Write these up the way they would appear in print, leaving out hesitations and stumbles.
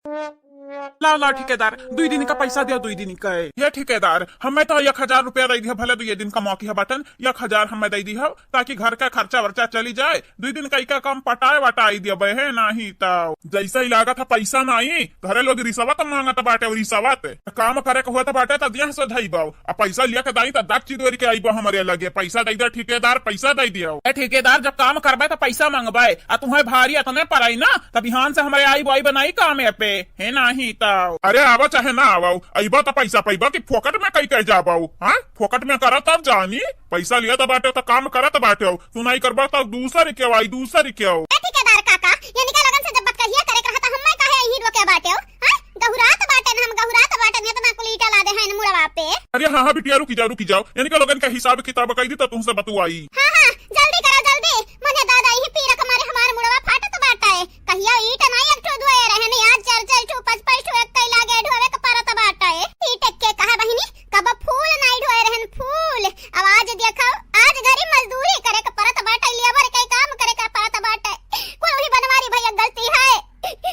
ला ला ठेकेदार 2 दिन का पैसा दिया 2 दिन का ये ठेकेदार हमें तो 1000 रुपया दे दिया भले 2 दिन का मौकी है बटन 1000 हमें दे दी ताकि घर का खर्चा वर्चा चली जाए 2 दिन का कम पटाए वटाई दिया बहे नहीं तो जैसा ही लागत था पैसा नहीं घरे लोग रिश्वत मांगत बाटे और रिश्वत काम करे हुआ तो बाटे तो दिया से धई बाऊ अब पैसा लिया के दाई तो दाग चिदोरी के आई हमारे लगे पैसा दे दिया ठेकेदार पैसा दे दिया ठेकेदार जब काम करबे तो पैसा मांगबे तुम्हें भारी इतने पड़ाई ना तब बिहान से हमारे आई बॉय बनाई काम पे है नहीं तो अरे आवा चाहे ना आवा अबा तो पैसा पैबा की फोकट में कहीं कह जाबाऊ हाँ फोकट में करा तब जानी पैसा लिया तो बाटे तो काम करा तो बाटे तू नहीं करबा तो दूसरी क्यों आई दूसरी क्यों ठेकेदार काका ये निका लगन से जब बात कहिया करे कहता हम काहे हीरो के बाटे हां गहुरात बाटे हम गहुरात बाटे ने तो ना कुलीटा ला दे है मुड़वा पे अरे हां हां बिटिया रुकी जाओ यानी कि लोगन का हिसाब किताब कह दी तो तुमसे बतुआई हां हां जल्दी करो जल्दी मुझे दादा ही पीरा हमारे हमारे मुड़वा फाटा तो बाटा है कहिया ईट नहीं एक ठो धोए रहने आज चल ठो पच ठो एक कई लागे ढोवे का पारा तो बाटा है ईट के कहा बहिनी कब फूल नहीं ढोए रहन फूल आवाज देखाओ आज गरीब मजदूरी करे का परत बाटा लेबर कई काम करे का परत बाटा कोई भी बनवारी भैया गलती है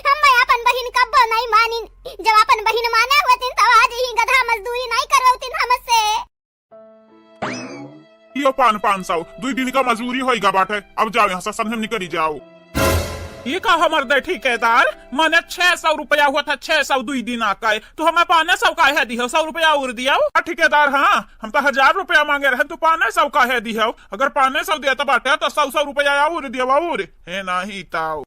हम अपन बहिन कब नहीं मानी जब अपन बहिन माने होतिन तो आज ही गधा मजदूरी नहीं करवतिन हमसे यो 500 2 दिन का मजदूरी होएगा बाटे अब जाओ यहाँ से संग निकली जाओ ये का हमर दे ठेकेदार मैंने 600 रुपया हुआ था 600 2 दिन का तो हमें 500 का है दियो 100 रुपया और दिया ठेकेदार हाँ हम तो 1000 रुपया मांगे रहे तू 500 का है दियो अगर 500 दिया तो बाटे तो 100 रुपया और दिया और है नहीं ताऊ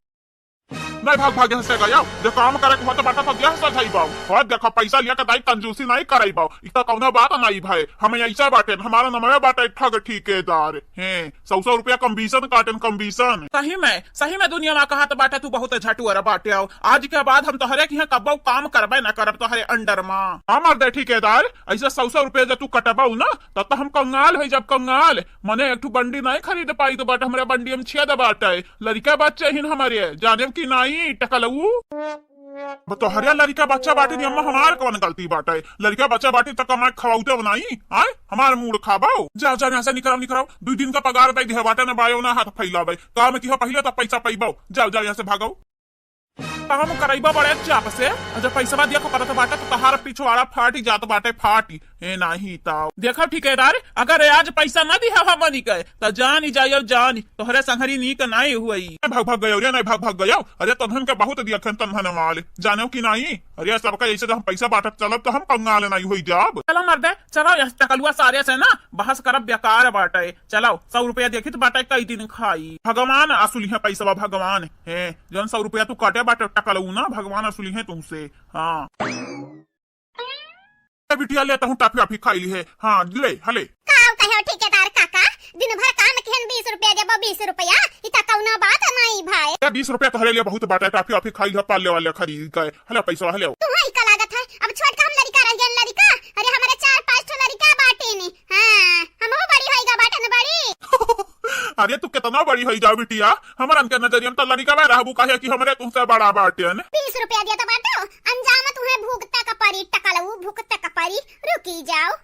नहीं भाग से गया जो काम करे को तो बाटा तो गया से थई बाऊ और देखो पैसा लिया के दाई कंजूसी नहीं करई बाऊ इतना कौनो बात नहीं भाई हमें ऐसा बाटे हमारा नमवे बाटे ठग ठेकेदार हैं 100 रुपया कमीशन काटन कमीशन सही में दुनिया में कहा तो बाटे तू बहुत झटुअर बाटे आज के बाद हम तोहरे की कब काम करबे न करब तोहरे अंडर में हमार दे ठेकेदार ऐसा 100 रुपया जब तू कटबाऊ ना तब तो हम कंगाल है जब कंगाल मने एक बंडी नहीं खरीद पाई तो बाटे हमारे बंडी में छेद बाटे लड़का बच्चे ही हमारे जाने की नहीं टकलऊ तो हरिया लड़का बच्चा बाटे नहीं अम्मा हमार कौन गलती बाटे लड़का बच्चा बाटे तो कमाए खवाउते बनाई आए हमार मूड खाबाओ जा यहाँ से निकराओ 2 दिन का पगार दे दिया बाटे ना बायो ना हाथ फैलावे काम की पहले तो पैसा पैबाओ जाओ यहाँ से भागो काम कराइबा बड़े चाप से जब पैसा दिया को पता बाटे तो तहार पिछवाड़ा फाटी जात बाटे फाटी ए नहीं ताऊ देखो ठेकेदार अगर आज पैसा न दिया हमनी के तो जान ही जाइयो जान तोहरे संघरी नीक नहीं हुई भाग गयो रे नहीं भाग गयो अरे तन्हन के बहुत दिया तन्हन माल जानो की नहीं अरे सबका ऐसे तो हम पैसा बांटत चलब तो हम कंगाल नहीं हुई जाब चलो मर्दे चलो टकलुआ सारे से ना बहस करब बेकार बाटे चलो 100 रुपया देखी तो बाटे कई दिन खाई भगवान असुली है पैसा भगवान है जन 100 रुपया तू काटे बाटे टकलू ना भगवान असुली है तुमसे हाँ बिटिया लेता हूँ टाफी वाफी खाई है हाँ ले हले ठेकेदार काका दिन भर काम केहन 20 रुपया देबो 20 रुपया इता कौनो बात नहीं भाई 20 रुपया तो हले लिए बहुत बाटे टाफी वाफी खाई है पाले वाले खरीद गए हले पैसा हले तुम्हारी का लागत है अब छोड़ के हम लड़का रह गए लड़का अरे हमारे 4-5 ठो लड़का बाटे ने हां हमहु बड़ी होइगा बाटे न बड़ी अरे तू कितना बड़ी होई जा बिटिया हमारा के नजरिया में तो लड़का में रहबू काहे कि हमरे तुमसे बड़ा बाटे ने 20 रुपया दिया तो बाटो अंजाम तुम्हें भुगता का परी टकलऊ भुगता का परी रुकी जाओ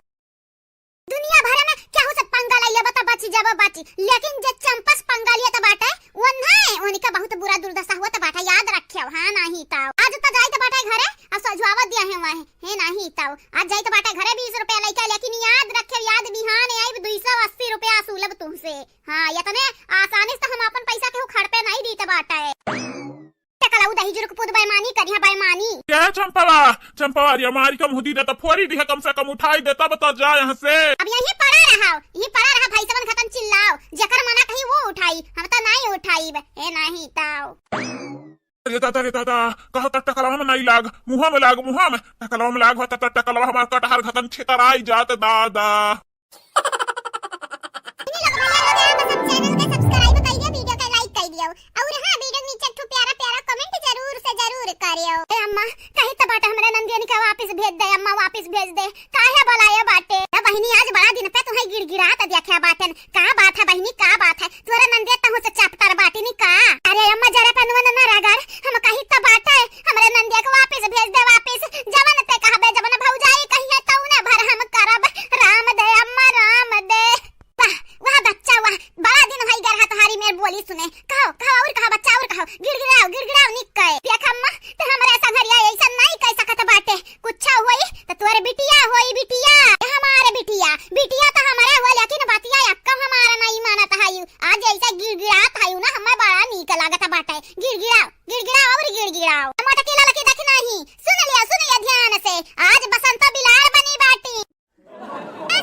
दुनिया भर में क्या हो सब पंगा लिया बता बाची जाबो बाची लेकिन जे चंपस पंगा लिया तो बाटा वो नहीं उनका बहुत बुरा दुर्दशा हुआ तो बाटा याद रखियो हां नहीं ताऊ आज तो जाई तो बाटा घरे आ सजवावा दिया है वहां है नहीं ताऊ आज जाई तो बाटा घरे 20 रुपया लेके लेकिन याद रखियो याद बिहान आई 280 रुपया सुलभ तुमसे हां इतने आसानी से हम अपन पैसा के खड़ पे नहीं दी तो बाटा टकलाऊ दही जुर्क पुद बेईमानी करिया बेईमानी क्या चंपा रे हमारी कम होती तो फोड़ी दी कम से कम उठाई देता बता जा यहाँ से अब यही पड़ा रहा भाई सबन खतन चिल्लाओ जकर मना कहीं वो उठाई हम तो नहीं उठाई ए नहीं ताऊ अरे ताता कहा तक टकलावा में नहीं लाग मुंह में लाग मुंह में टकलावा में लाग होता टकलावा हमार कटहर खतन छितराई जात दादा सब्सक्राइब कर दियो वीडियो का लाइक कर दियो और हां वीडियो नीचे एक प्यारा कमेंट जरूर से जरूर करियो ए अम्मा कहे तो बाटा हमरा नंदिनी का वापस भेज दे अम्मा वापस भेज दे काहे बुलाया बाटे ना बहिनी आज बड़ा दिन पे तुम्हें गिड़गिड़ात देखा बाटन का बात है बहिनी का बात है तोरा नंदिया तहु से चैप्टर बाटी नी का अरे अम्मा जरा पनवन ना रगड़ हम कहि तो बाटा है हमरा नंदिया को वापस भेज दे वापस जवन पे कहबे जवन भौजाई कहिए तौ ना भर हम करब राम दे अम्मा राम दे वाह बच्चा वाह बड़ा दिन होई गरहा तुम्हारी मेर बोली सुने कहो और कहो बच्चा और कहो गिड़गिड़ाओ निक कहे देख अम्मा ते हमरा संघरिया तुअर बिटिया होई बिटिया, हमारे बिटिया बिटिया तो हमारा हुआ, लेकिन बतिया अक्का हमारा नहीं मानत हायु। आज ऐसा गिड़गिड़ात हायु ना, हमें बड़ा नीक लागत बाटे। गिड़गिड़ाओ गिड़गिड़ाओ और गिड़गिड़ाओ, मटकी ललकी देख नहीं। सुन लिया ध्यान से, आज बसंत बिलार बनी बाटी।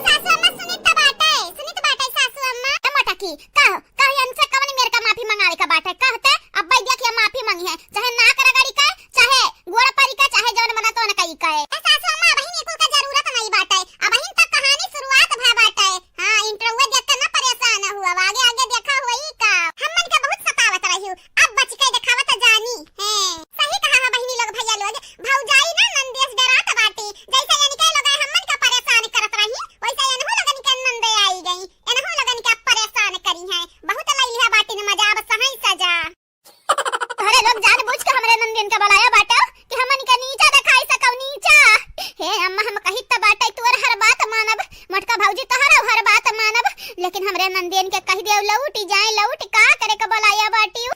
सासू अम्मा सुनित बाटे सासू अम्मा। मटकी कहो कहो इनसे कवन मेरे का माफी मंगावे का बाटे, कहते अब भाई देखिए माफी मांगी है, चाहे नाक रगड़ी का, चाहे गोड़ परी का, चाहे जौन मना तो न कई का। सासू अम्मा बहिन को का जरूरत नहीं बाटे, अब बहिन तक कहानी शुरुआत भा बाटे। हां इंटरव्यू देख के ना परेशान हुआ, आगे आगे देखा हुई का हमन के बहुत सतावत रही, अब बच के दिखावत जानी है। सही कहा है बहिनी लोग, भैया लोग, भौजाई ना नंदेश डरात बाटी, जैसे यानी के लोग हमन का परेशान करत रही, वैसे इनहु लगन के नंदे आई गई, इनहु लगन के परेशान करी है। बहुत लई है बाटी ने मजा, अब सही सजा। अरे लोग जानबूझ के हमरे नंदन का बुलाया बाटा कि हमन के नीचा दिखाई सकौ नीचा। हे अम्मा हम कहित त बाटे तोर हर बात मानब, मटका भौजी तोहरा हर बात मानब, लेकिन हमरे नंदन के कह देव लौट जाए, लौट का करे के बुलाया बाटी।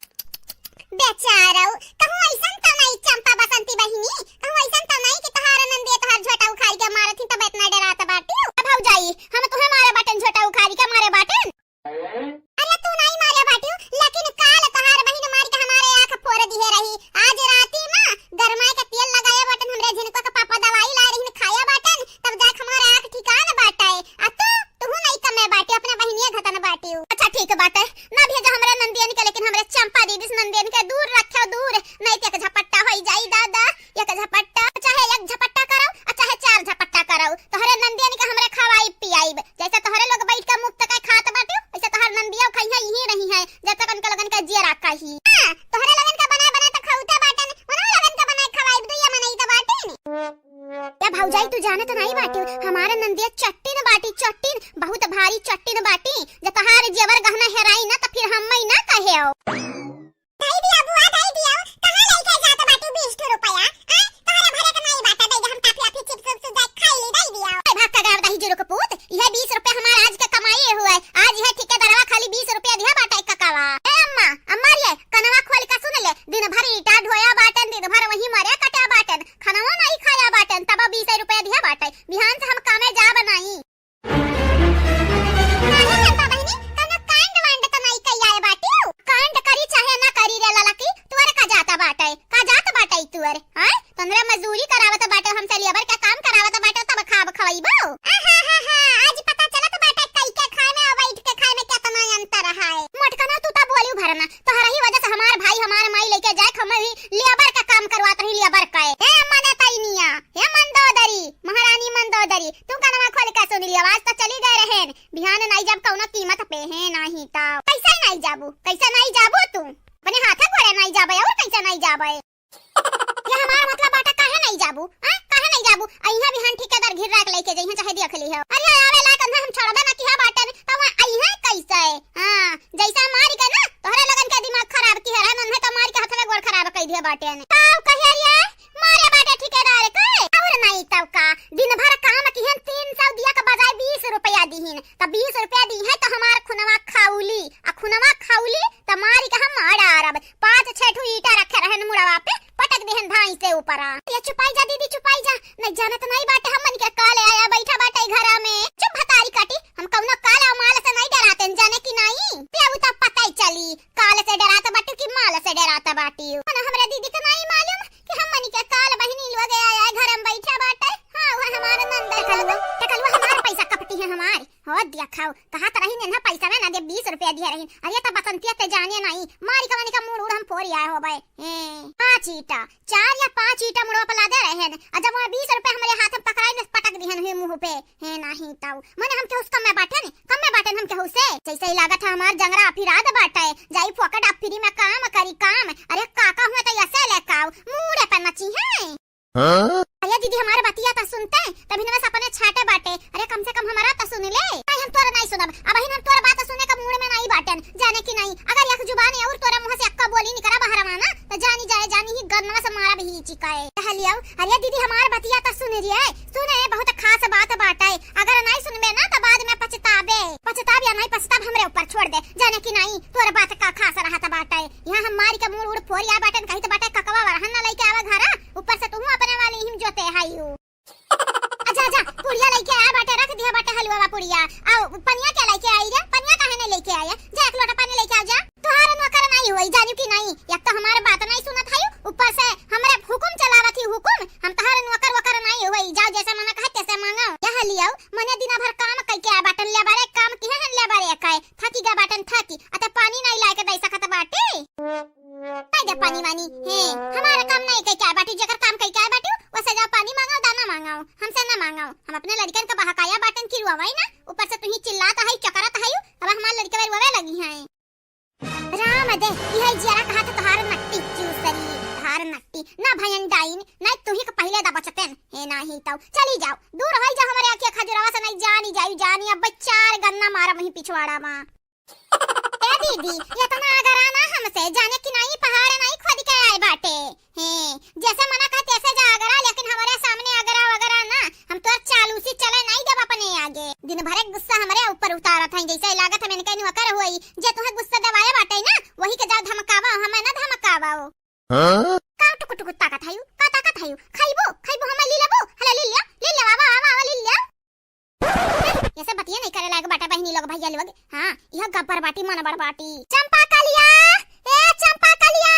बेचारा कहूं ऐसन त नहीं चंपा बसंती बहिनी, कहूं ऐसन त नहीं कि तोहार नंदे तोहार झोटा उखाड़ के मारथी तब इतना डरात बाटी। भौजाई हम तुम्हें मारे बाटन झोटा उखाड़ के मारे बाटन। अरे तू नहीं मारे बाटी, लेकिन काल तोहार बहिन मार के हमारे आंख फोड़ दिए रही। आज राती में गरमाए का तेल लगाया बाटन, हमरे जिनको का पापा दवाई ला रही खाया बाटन, तब जाके हमारे आंख ठिकाना बाटे। आ तू नहीं कमे बाटी, अपने बहिनिया घतन बाटी। अच्छा ठीक बाटे, ना भेजा हमरे नंदियन के, लेकिन हमरे चंपा दीदी नंदियन के दूर रखो, दूर नहीं तो एक झपट्टा होई जाई दादा। एक झपट्टा चाहे एक झपट्टा करो, चाहे चार झपट्टा करो, तोहरे नंदियन के हमरे खवाई पियाई। जैसे तोहरे लोग बैठ के मुफ्त का खात बाटी, वैसे तोहर नंदिया खइहा यही रही है, जब तक उनका लगन का जिया रखा ही। हां तोहरे लगन का बना बना तो खौते बाटन, मनो लगन का बनाई खवाई दुइया मनई तो बाटी। या भौजाई तू जानत नहीं बाटी, हमारे नंदिया चट्टिन बाटी, चट्टिन बहुत भारी चट्टिन बाटी। जब तोहार जेवर गहना हेराई ना तो फिर हम ना कहे हो। दई दिया बुआ दई दिया, कहां लेके जात बाटी 20 रुपया? तोहरे भरे के नहीं बाटा, दई हम टाफी आफी चिप्स उप्स जाय खाई ले, दई दिया। ए भाग का गाड़ दही जीरो के पूत, यह 20 रुपया हमार आज का कमाई हुआ है, आज यह ठेकेदारवा खाली 20 रुपया दिया बाटा एक ककावा। ए अम्मा अम्मा रे कनवा खोल का सुन ले, दिन भर ईटा ढोया बाटन, दिन भर वही मरे कटा बाटन, खानावा नहीं खाया बाटन, तब 20 रुपया दिया बाटा। बिहान से हम कामे जा बनाई। तंद्रा मजदूरी करावत बाटे, हमसे लेबर का काम करावत बाटे, तब खाब खवाइबो। आज पता चलत बाटे कई के खाए में और बैठ के खाए में कितना अंतर है। मटकना तू ता बोलियो भरना, तोहरा ही वजह से हमार भाई हमार माई लेके जाए, हम भी लेबर का काम करवात रही, लेबर का। हे मने तैनिया, हे मंदोदरी महारानी मंदोदरी, तू कनवा खोल के सुन लियो, आवाज तो चली गए रहन। बिहान नहीं जब कौनो कीमत पे है नहीं ता कैसे नहीं जाबू, कैसे नहीं जाबू तू अपने हाथे गोड़े नहीं जाबे, और कैसे नहीं जाबे? ये हमारा मतलब बाटा काहे नहीं जाबू? काहे नहीं जाबू? अइहा बिहान ठेकेदार घिर राख लेके जइहा, चाहे देख ली हो। अरे आवे ला कंधा हम छोड़बे ना किहा बाटन, तब अइहा कैसे? हां जैसा मारी के ना तोहरे लगन के दिमाग खराब की है, नन्हे तो मार के हाथ में गोड़ खराब कई दिए बाटे ने। ताऊ कहे रे मारे बाटे ठेकेदार के, और नहीं तब का दिन भर काम किहन 300 दिया के बजाय 20 रुपया दीहिन, तब 20 रुपया दी है तो हमार खुनवा खाउली, आ खुनवा खाउली त मारी के हम मार आरब। 5-6 ठू ईटा रखे रहन मुड़वा पे, पटक देहन धाई से ऊपर। ये छुपाई जा दीदी छुपाई जा, नहीं जानत नहीं बाटे हमन के काले आया बैठा बाटे घरा में। चुप भतारी काटी, हम कौनो काला माल से नहीं डराते, जाने की नहीं ते उ त पता ही चली काल से डराता बाटू की माल से डराता बाटी। ना हमरे दीदी के नहीं मालूम कि हमन के काल बहिनी लोग आया घर में बैठा बाटे। हां वो हमारा नंदा टकलवा हमारा पैसा कपटी है हमार हो दिया खाओ, कहा त रही ना पैसा में ना दे 20 रुपया दिया रही। अरे त बसंतिया ते जाने नहीं मारी कवनी का मूड हम फोरी आए हो बे। 5 ईटा 4 या 5 ईटा मुड़वा पला दे रहन, आ जब 20 रुपया हमरे हाथ में पकड़ाई ने पटक दिहन है मुंह पे। है नहीं ताऊ मने हम के उस कम में बाटे ने, कम में बाटे हम के हुसे जैसे ही लागत है हमार जंगरा अफिराद बाटे, जाई फोकट अफिरी में काम करी काम। अरे काका हुए त ऐसे लेकाओ मुड़े पे नची है। अरे दीदी हमारे बतिया ता सुनते तभी न अपने छाटे बाटे। अरे कम से कम हमारा ता सुन ले, नहीं हम तोरा नहीं सुनब, अब हम तोरा बात सुनने का मूड में नहीं बाटन, जाने की नहीं। अगर एक जुबान है और तोरा मुंह से अक्का बोली निकरा बाहर माना तो जानी जाए जानी ही गन्ना से मारा भी चिकाए कहलियो। अरे दीदी हमारे बतिया ता सुन रही है, सुने बहुत खास बात बाटे, अगर नहीं सुनबे ना तो बाद में पछताबे, पछताब या नहीं पछताब हमरे ऊपर छोड़ दे, जाने की नहीं तोरा बात का खास रहा था बाटे। यहां हमारी का मूड उड़ फोरिया बाटन कहीं तो बाटे ककवा रहन ना लेके आवा घरा, ऊपर से तू अपने वाली हिम जोते हाईऊ। बुढ़िया आओ पनिया क्या लेके आई रे पनिया काहे नहीं लेके आया जा एक लोटा पानी लेके आ जा तोहार नौकर नहीं होई जानियो कि नहीं या तो हमारे बात नहीं सुनत है ऊपर से हमरे हुकुम चलावत ही हुकुम हम तोहार नौकर वकर नहीं होई जाओ जैसे मना कहे तैसे मांगो यह लियो मने दिन भर काम कई के बाटन ले बारे काम की है ले बारे काए थकी गा बाटन थकी अते पानी नहीं लाके दई सकत बाटे नहीं दे पानी वानी है हमारा काम नहीं कई क्या बाटी जकर काम कई क्या बाटी वैसे जा पानी मांगो दाना मांगो हमसे ना मांगो हम अपने लड़कन का बहकाया बाटन की रुआई ना ऊपर से तू ही चिल्लाता है चकराता है अब हमार लड़के वे रोवे लगी हैं राम दे यह जरा कहा तो तोहार नट्टी चूसरी तोहार नट्टी ना भयन डाइन ना तू ही का पहले दा बचतन है ना ही तो चली जाओ दूर होई जा हमारे आंखें खजुरावा से नहीं जानी जानी अब चार गन्ना मारा वही पिछवाड़ा में ए दीदी ये तो ना अगर आना हमसे जाने की नहीं पहाड़ नहीं खुद के आए बाटे हैं जैसे मना का तैसे जा अगर लेकिन हमारे सामने अगर वगैरह ना हम तो चालू सी चले नहीं जब अपने आगे दिन भर एक गुस्सा हमारे ऊपर उतारा था जैसे लागत है मैंने कहीं नौकर हुई जे तुम्हें गुस्सा दबाया बाटे ना वही के जाओ धमकावा हमें ना धमकावाओ का टुक टुक ताकत है का ताकत है खाइबो हम ले लेबो हला ले ले आवा ले ले ऐसे बतिया नहीं करे लागे बाटा बहनी लोग भैया लोग हां यह गब्बर बाटी मन बड़ बाटी चंपा कलिया ए चंपा कलिया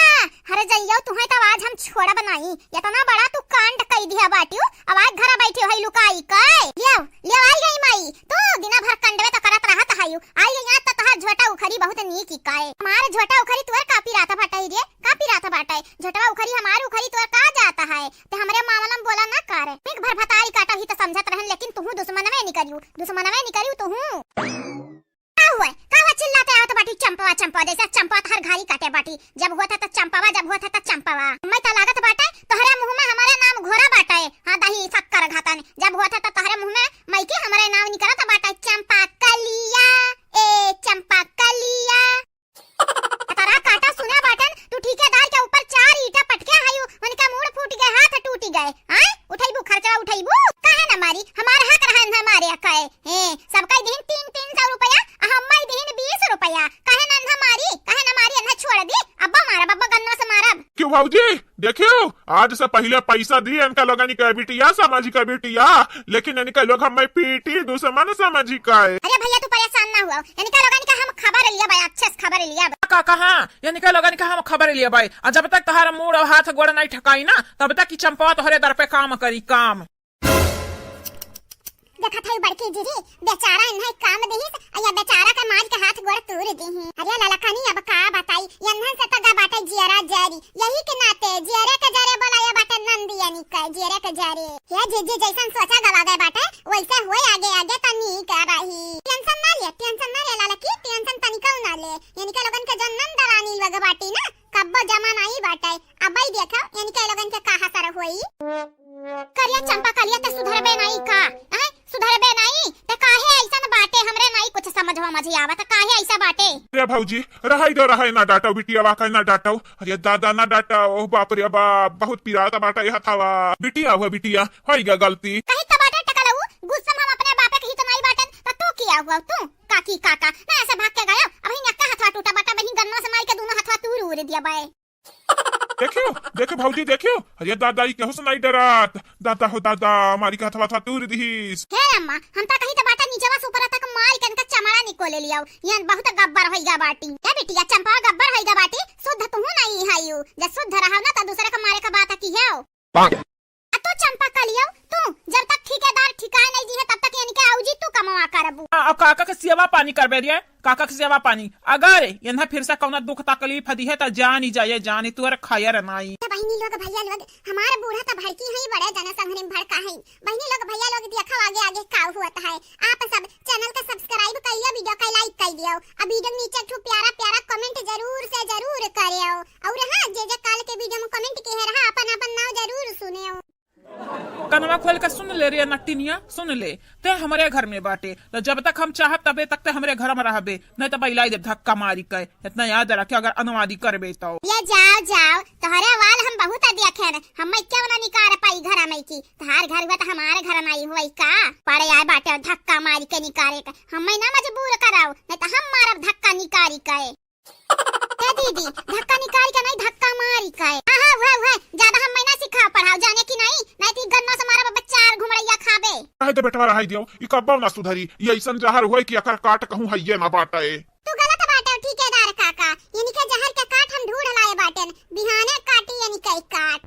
हरे जइयो तुहे तो आज हम छोड़ा बनाई इतना बड़ा तू कांड कई दिया बाटियो आवाज घर बैठे होई लुकाई काय ले आई गई माई तू दिन भर कंडवे तो करत रहत हायु आई यहां तो तोहर झोटा उखरी बहुत नीक काय हमार झोटा उखरी तोर कापी राता बाटाई रे कापी राता बाटाई झोटा उखरी हमार उखरी तोर का जाता है ते हमरे मामलम बोला ना करे मिक भर भताई काटा ही तो समझत रहन लेकिन तू दुश्मन में नहीं करियो तू का चिल्लाते आओ तो बाटी चंपा जैसा चंपा हर घारी काटे बाटी जब हुआ था तो चंपावा मैं तो लागत बाटे तोहरे मुंह में हमारे नाम घोरा बाटे हां दही शक्कर घातन जब हुआ था तो तोहरे मुंह में मैं के हमारे नाम निकलता बाटे चंपा कलिया ए चंपा कलिया तारा काटा सुना बाटन तू ठेकेदार के ऊपर 4 ईटा पटके आयु उनका मुंह फूट गए हाथ टूट गए हां उठाइबू खर्चा उठाइबू काहे ना मारी हमार हक रहन हमारे अकाए सबका दिन 300 रुपया हम्मई दिन 20 रुपया काहे ना मारी अन्हा छोड़ दी अब्बा मारा बब्बा गन्नो से मारब क्यों भाऊजी देखियो आज से पहले पैसा दिए इनका लोग बिटिया सामाजिक बिटिया लेकिन इनका लोग हमें पीटी दुश्मन सामाजिक है अरे भैया तू परेशान ना हुआ इनका लोग का हम खबर लिया भाई अच्छे से खबर लिया का कहां इनका लोग का हम खबर लिया भाई जब तक तहारा मुंह और हाथ गोड़ नहीं ठकाई ना तब तक की चंपा तोहरे दर पे काम करी काम देखा था बड़की जीजी बेचारा इन्हें काम देहिस या बेचारा का मार के हाथ गोड़ तोड़ देही अरे ललकानी अब का बताई यन्हन से तगा बाटे जियरा जारी यही के नाते जियरे के जरे बोलाया बाटे नंदी यानी का जियरे के जरे ये जीजी जैसन सोचा गवा गए बाटे वैसे होए आगे तनी कर रही टेंशन ना ले ललकी टेंशन तनिका ना ले यानी के लोगन के जन्नन दरानी लग बाटी ना कब्बो जमा नहीं बाटे अब ही देखो यानी के लोगन के कहां सर होई करिया चंपा कलिया ते सुधरबे नहीं का सुधरबे नहीं ते काहे ऐसा बाटे हमरे नहीं कुछ समझवा मझी आवत काहे ऐसा बाटे रे भाऊजी रहाई ना डाटा बिटिया वाका ना डाटा अरे दादा ना डाटा ओ बाप रे बाप बहुत पिराता बाटा यह थावा बिटिया हुआ बिटिया होईगा गलती कहीं तो बाटे टकलऊ गुस्सा हम अपने बाप के ही तो नहीं बाटन तो तू किया हुआ तू काकी काका ना ऐसे भाग के गयो अभी नक्का हथवा टूटा बाटा बहिन गन्नो से मार के दोनों हथवा तूर उड़ दिया बाए देखो भाऊजी देखियो अरे दादा ही केहू से नहीं डरात दादा हो दादा हमारी का हथवा तूर दीस हे अम्मा हम ता कहीं तो बाटा नीचेवा से ऊपर तक मार के इनका चमड़ा निकोल लियाओ ये बहुत गब्बर होईगा बाटी ए बेटिया चंपा गब्बर होईगा बाटी शुद्ध तू नहीं हायू जे शुद्ध रहा ना तो दूसरे का मारे का बात की है तो चंपा कलियो तू जब तक ठेकेदार ठिकाए नहीं दी है तब तक यानी के आउजी तू कमावा करबू अब काका के सेवा पानी करबे दिए काका के सेवा पानी अगर यहां फिर से कौना दुख तकलीफ दी है तो जानी जानी तू खायर नहीं बहनी लोग भैया लोग हमारे बूढ़ा तो भड़की है बड़े जनसंघ में भड़का है बहनी लोग भैया लोग देखो आगे का हुआ है आप सब चैनल का सब्सक्राइब करियो वीडियो का लाइक कर दियो अब वीडियो नीचे एक प्यारा कमेंट जरूर से जरूर करियो और हां जे काल के वीडियो में कमेंट के रहा अपन नाम जरूर सुनियो कनवा खोल के सुन ले रे नट्टिनिया सुन ले ते हमारे घर में बाटे तो जब तक हम चाहब तबे तक ते हमरे घर में रहबे नहीं तो बैलाई दे धक्का मारी के इतना याद रखे अगर अनुवादी करबे तो ये जाओ तोहरे वाल हम बहुत देखे हम क्यों ना निकाल पाई घर में की तहार घर हुआ तो हमारे घर नहीं हुई का पड़े आए बाटे धक्का मारी के निकाले के हम ना मजबूर कराओ नहीं तो हम मारब धक्का निकाली के दीदी धक्का निकाल के नहीं धक्का मारी के हां ज्यादा हम महीना सिखा पढ़ाओ जाने की नहीं ती गन्ना से मारा बच्चा घुमड़ैया खाबे रहे दे बेटवा रहे दियो ई कब्बो ना सुधरी ये ऐसन जहर होए कि अकर काट कहूं हइये ना बाटे। तू गलत बाटे ठेकेदार काका, यानी के जहर के काट हम ढूंढ लाए बाटेन, बिहाने काटी यानी के काट।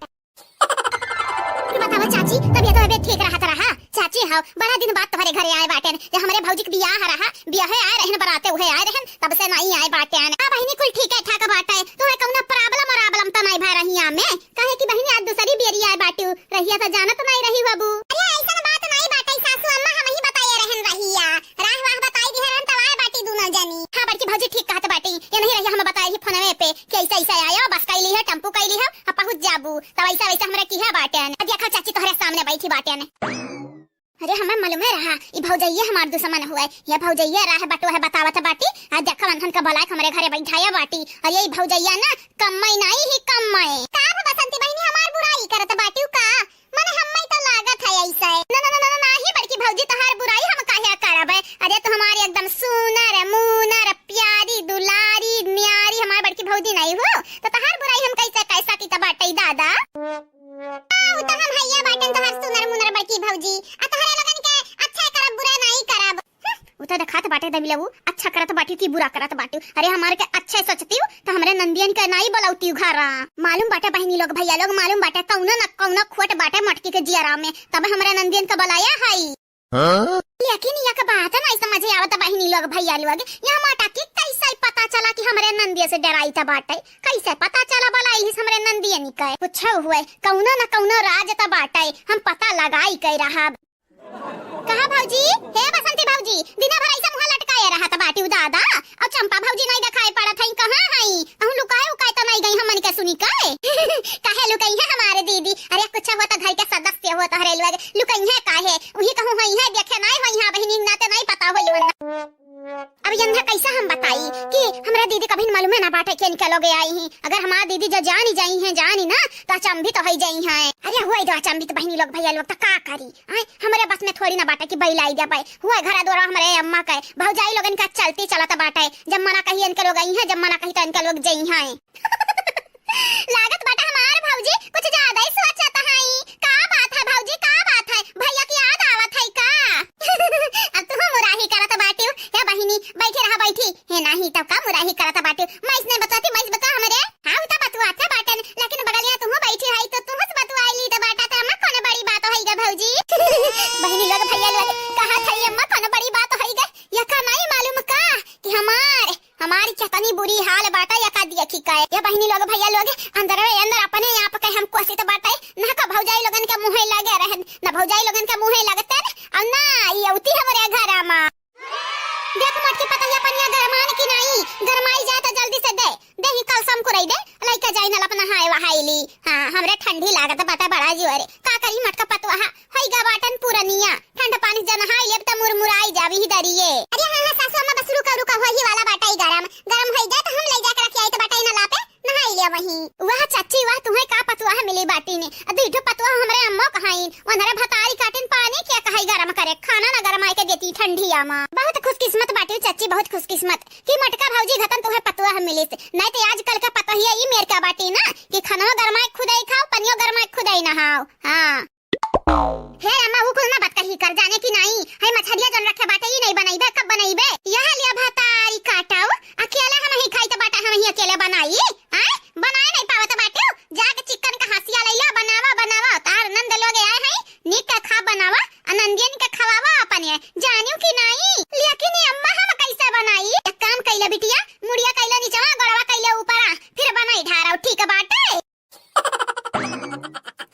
बताओ चाची, तबीयत तो ठीक रहा चाची हां, बड़ा दिन बाद तुम्हारे घरे आए बाटेन, जे हमरे भौजी के बियाह रहा, बियाहे आए रहन बराते हुए आए रहन, तब से नहीं आए बाटेन। आ बहिनी कुल ठीक है ठाक बाटे, तोहे कौनो प्रॉब्लम त नहीं भय रही में, काहे कि बहिनी आज दूसरी बेरी आए बाटू, रहिया त जानत नहीं रही बाबू। अरे ऐसा बात नहीं बाटे सासू अम्मा, हम ही बताए रहन रहिया, राह वाह बताई दी रहन त आए बाटी दोनों जनी। हां बड़की भौजी ठीक कहत बाटी, ये नहीं रहिया हम बताई ही फोनवे पे कि ऐसा आयो, बस कैली है टेम्पो कैली है, अब पहुंच जाबू, तब ऐसा हमरा की है बाटेन। अब देखा चाची तोहरे सामने बैठी बाटेन। अरे हमें मालूम है रहा ई भौजैया हमार दुश्मन हुए, ये भौजैया राह बटो है बतावत बाटी, आ देखा अनहन का भलाई हमरे घरे बैठाया बाटी, और ये भौजैया ना कम्मई नहीं ही कम्मई का बसंती बहनी हमार बुराई करत बाटी का, माने हम्मई तो लागत है ऐसे ना नहीं बड़की भौजी तोहार बुराई हम काहे करबे। अरे तो हमारी एकदम सुनर मुनर प्यारी दुलारी न्यारी हमार बड़की भौजी नहीं हो, तो तोहार बुराई हम कैसा की त बाटई दादा। आओ तो हम हैया बाटन तोहार सुनर मुनर बड़की भौजी, आ तोहरे लगन के अच्छा करब बुरा नहीं करब। उता दिखात बाटे दबिलऊ, अच्छा करत बाटी की बुरा करत बाटी। अरे हमारे के अच्छे सोचती हो तो हमरे नंदियन के नहीं बोलौती घरा, मालूम बाटे बहनी लोग भैया लोग, मालूम बाटे कौनो न कौनो खोट बाटे मटकी के जियारा में, तब हमरे नंदियन के बुलाया हई। लेकिन यह का बात नहीं समझे आवत बहनी लोग भैया लोग, यह माटा की कैसे पता चला कि हमरे नंदिया से डराई त बाटे, कैसे पता चला बोलाई हिस हमरे नंदिया निकाय कुछ हुए कौनो न कौनो राज त बाटे, हम पता लगाई कई रहा। कहा भौजी, हे बसंती भौजी, दिन भर ऐसा मुंह लटकाए रहा त बाटी दादा, और चंपा भौजी नहीं दिखाई पड़त हई, कहां हई? कहूं लुकाए उकाए त नहीं गई हमन के सुनी काए काहे लुकाई है हमारे दीदी? अरे कुछ हो त घर के सदस्य हो त हरे लोग लुकाई है काहे? उही कहूं हई है देखे नहीं होई हां बहिनी ना त नहीं पता होई वरना। अब यंधा कैसा हम बताई कि हमरा दीदी कभी मालूम है ना बाटे के निकलोगे आई ही, अगर हमार दीदी जो जानी जाई है जानी ना तो अचंभित हो जाई है। अरे हुए जो अचंभित बहनी लोग भैया लोग तो का करी, हमरे बस में थोड़ी ना बाटे कि बैलाई दे पाए, हुए घर द्वारा हमरे अम्मा के भौजाई लोगन का चलती चलत बाटे, जब मना कही इनके लोग आई है, जब मना कही तो इनके लोग जई है लागत बाटा हमार भौजी कुछ ज्यादा ही सोचत हई। का बात है भौजी, का बात है? भैया की याद आवत है का? अब तू मुराही करत बाटी या बहिनी बैठे रहा बैठी है नहीं तब का मुराही करत बाटी, मैं इसने बताती मैं बता हमरे हां उता बतवाता बाटन, लेकिन बगलिया तू बैठी है तो तुम बतवाईली त बाटा त हम कोन बड़ी बात होई ग भौजी बहिनी लोग भैया लोग कहा था अम्मा कोन बड़ी बात होई ग, या का नहीं मालूम का कि हमारी कितनी बुरी हाल बाटा, या का देखी का या बहिनी लोग भैया लोग अंदर अपने आप के हम कोसी तो बाटा ना का भौजाई लोगन के मुंह लगे रहे ना भौजाई लोगन के मुंह लगते और ना ये उती हमरे घर में देख मटकी पता है पनिया गरमान की नहीं गरमाई जाए तो जल्दी से दे ही कल सम को रही दे लइका जाई न अपना हाय वहाईली। हां हमरे ठंडी लागत बाटा बड़ा जीवरे का करी मटका पतवा होई गा बाटन पुरनिया ठंडा पानी जन हाई लेब त मुरमुराई जावी ही दरिए। अरे हां सासू अम्मा बस रुका होई वाला बाटा गरम होई जाए तो हम ले जाकर रख आई तो बाटा न लापे नहाई ले वही। वाह चाची वाह तुम्हें का पतवा है मिली बाटी ने अधीठो पतवा हमरे अम्मा कहाई वनरे भतारी काटिन पानी क्या कहाई गरम करे खाना ना गरमाई के देती ठंडिया में। बहुत खुशकिस्मत बाटी चाची बहुत खुशकिस्मत कि मटका भौजी घतन तुम्हें पतवा है मिली से, नहीं तो आजकल का पता ही ई मेर का बाटी ना कि खाना गरमाई खुदाई खाओ पनियो गरमाई खुदाई नहाओ। हां हे अम्मा वो कुल ना बात कही कर जाने की नहीं है मछलिया जन रखे बाटे ही नहीं बनाईबे कब बनाईबे यह लिया भतारी काटाओ अकेला हम ही खाई तो बाटा हम ही अकेले बनाई हैं बनाए नहीं पावत बाटे जाके चिकन का हसिया लैला बनावा तार नंद लोग आए हैं नीक का खा बनावा आनंदियन के खवावा अपने जानियो की नहीं लेकिन अम्मा हम कैसे बनाई एक काम कैला बिटिया मुड़िया कैला नीचवा गड़वा कैला ऊपर फिर बनाई ढारा ठीक बाटे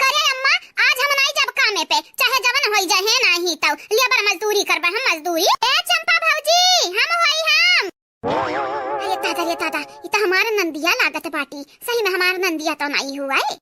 करे अम्मा आज हम नहीं जब कामे पे चाहे जवन होई जाए है नहीं तो लेबर मजदूरी करबे हम मजदूरी। ए चंपा भौजी हम होई हम अरे दादा ये तो हमारा नंदिया लागत बाटी सही में हमारा नंदिया तो नहीं हुआ है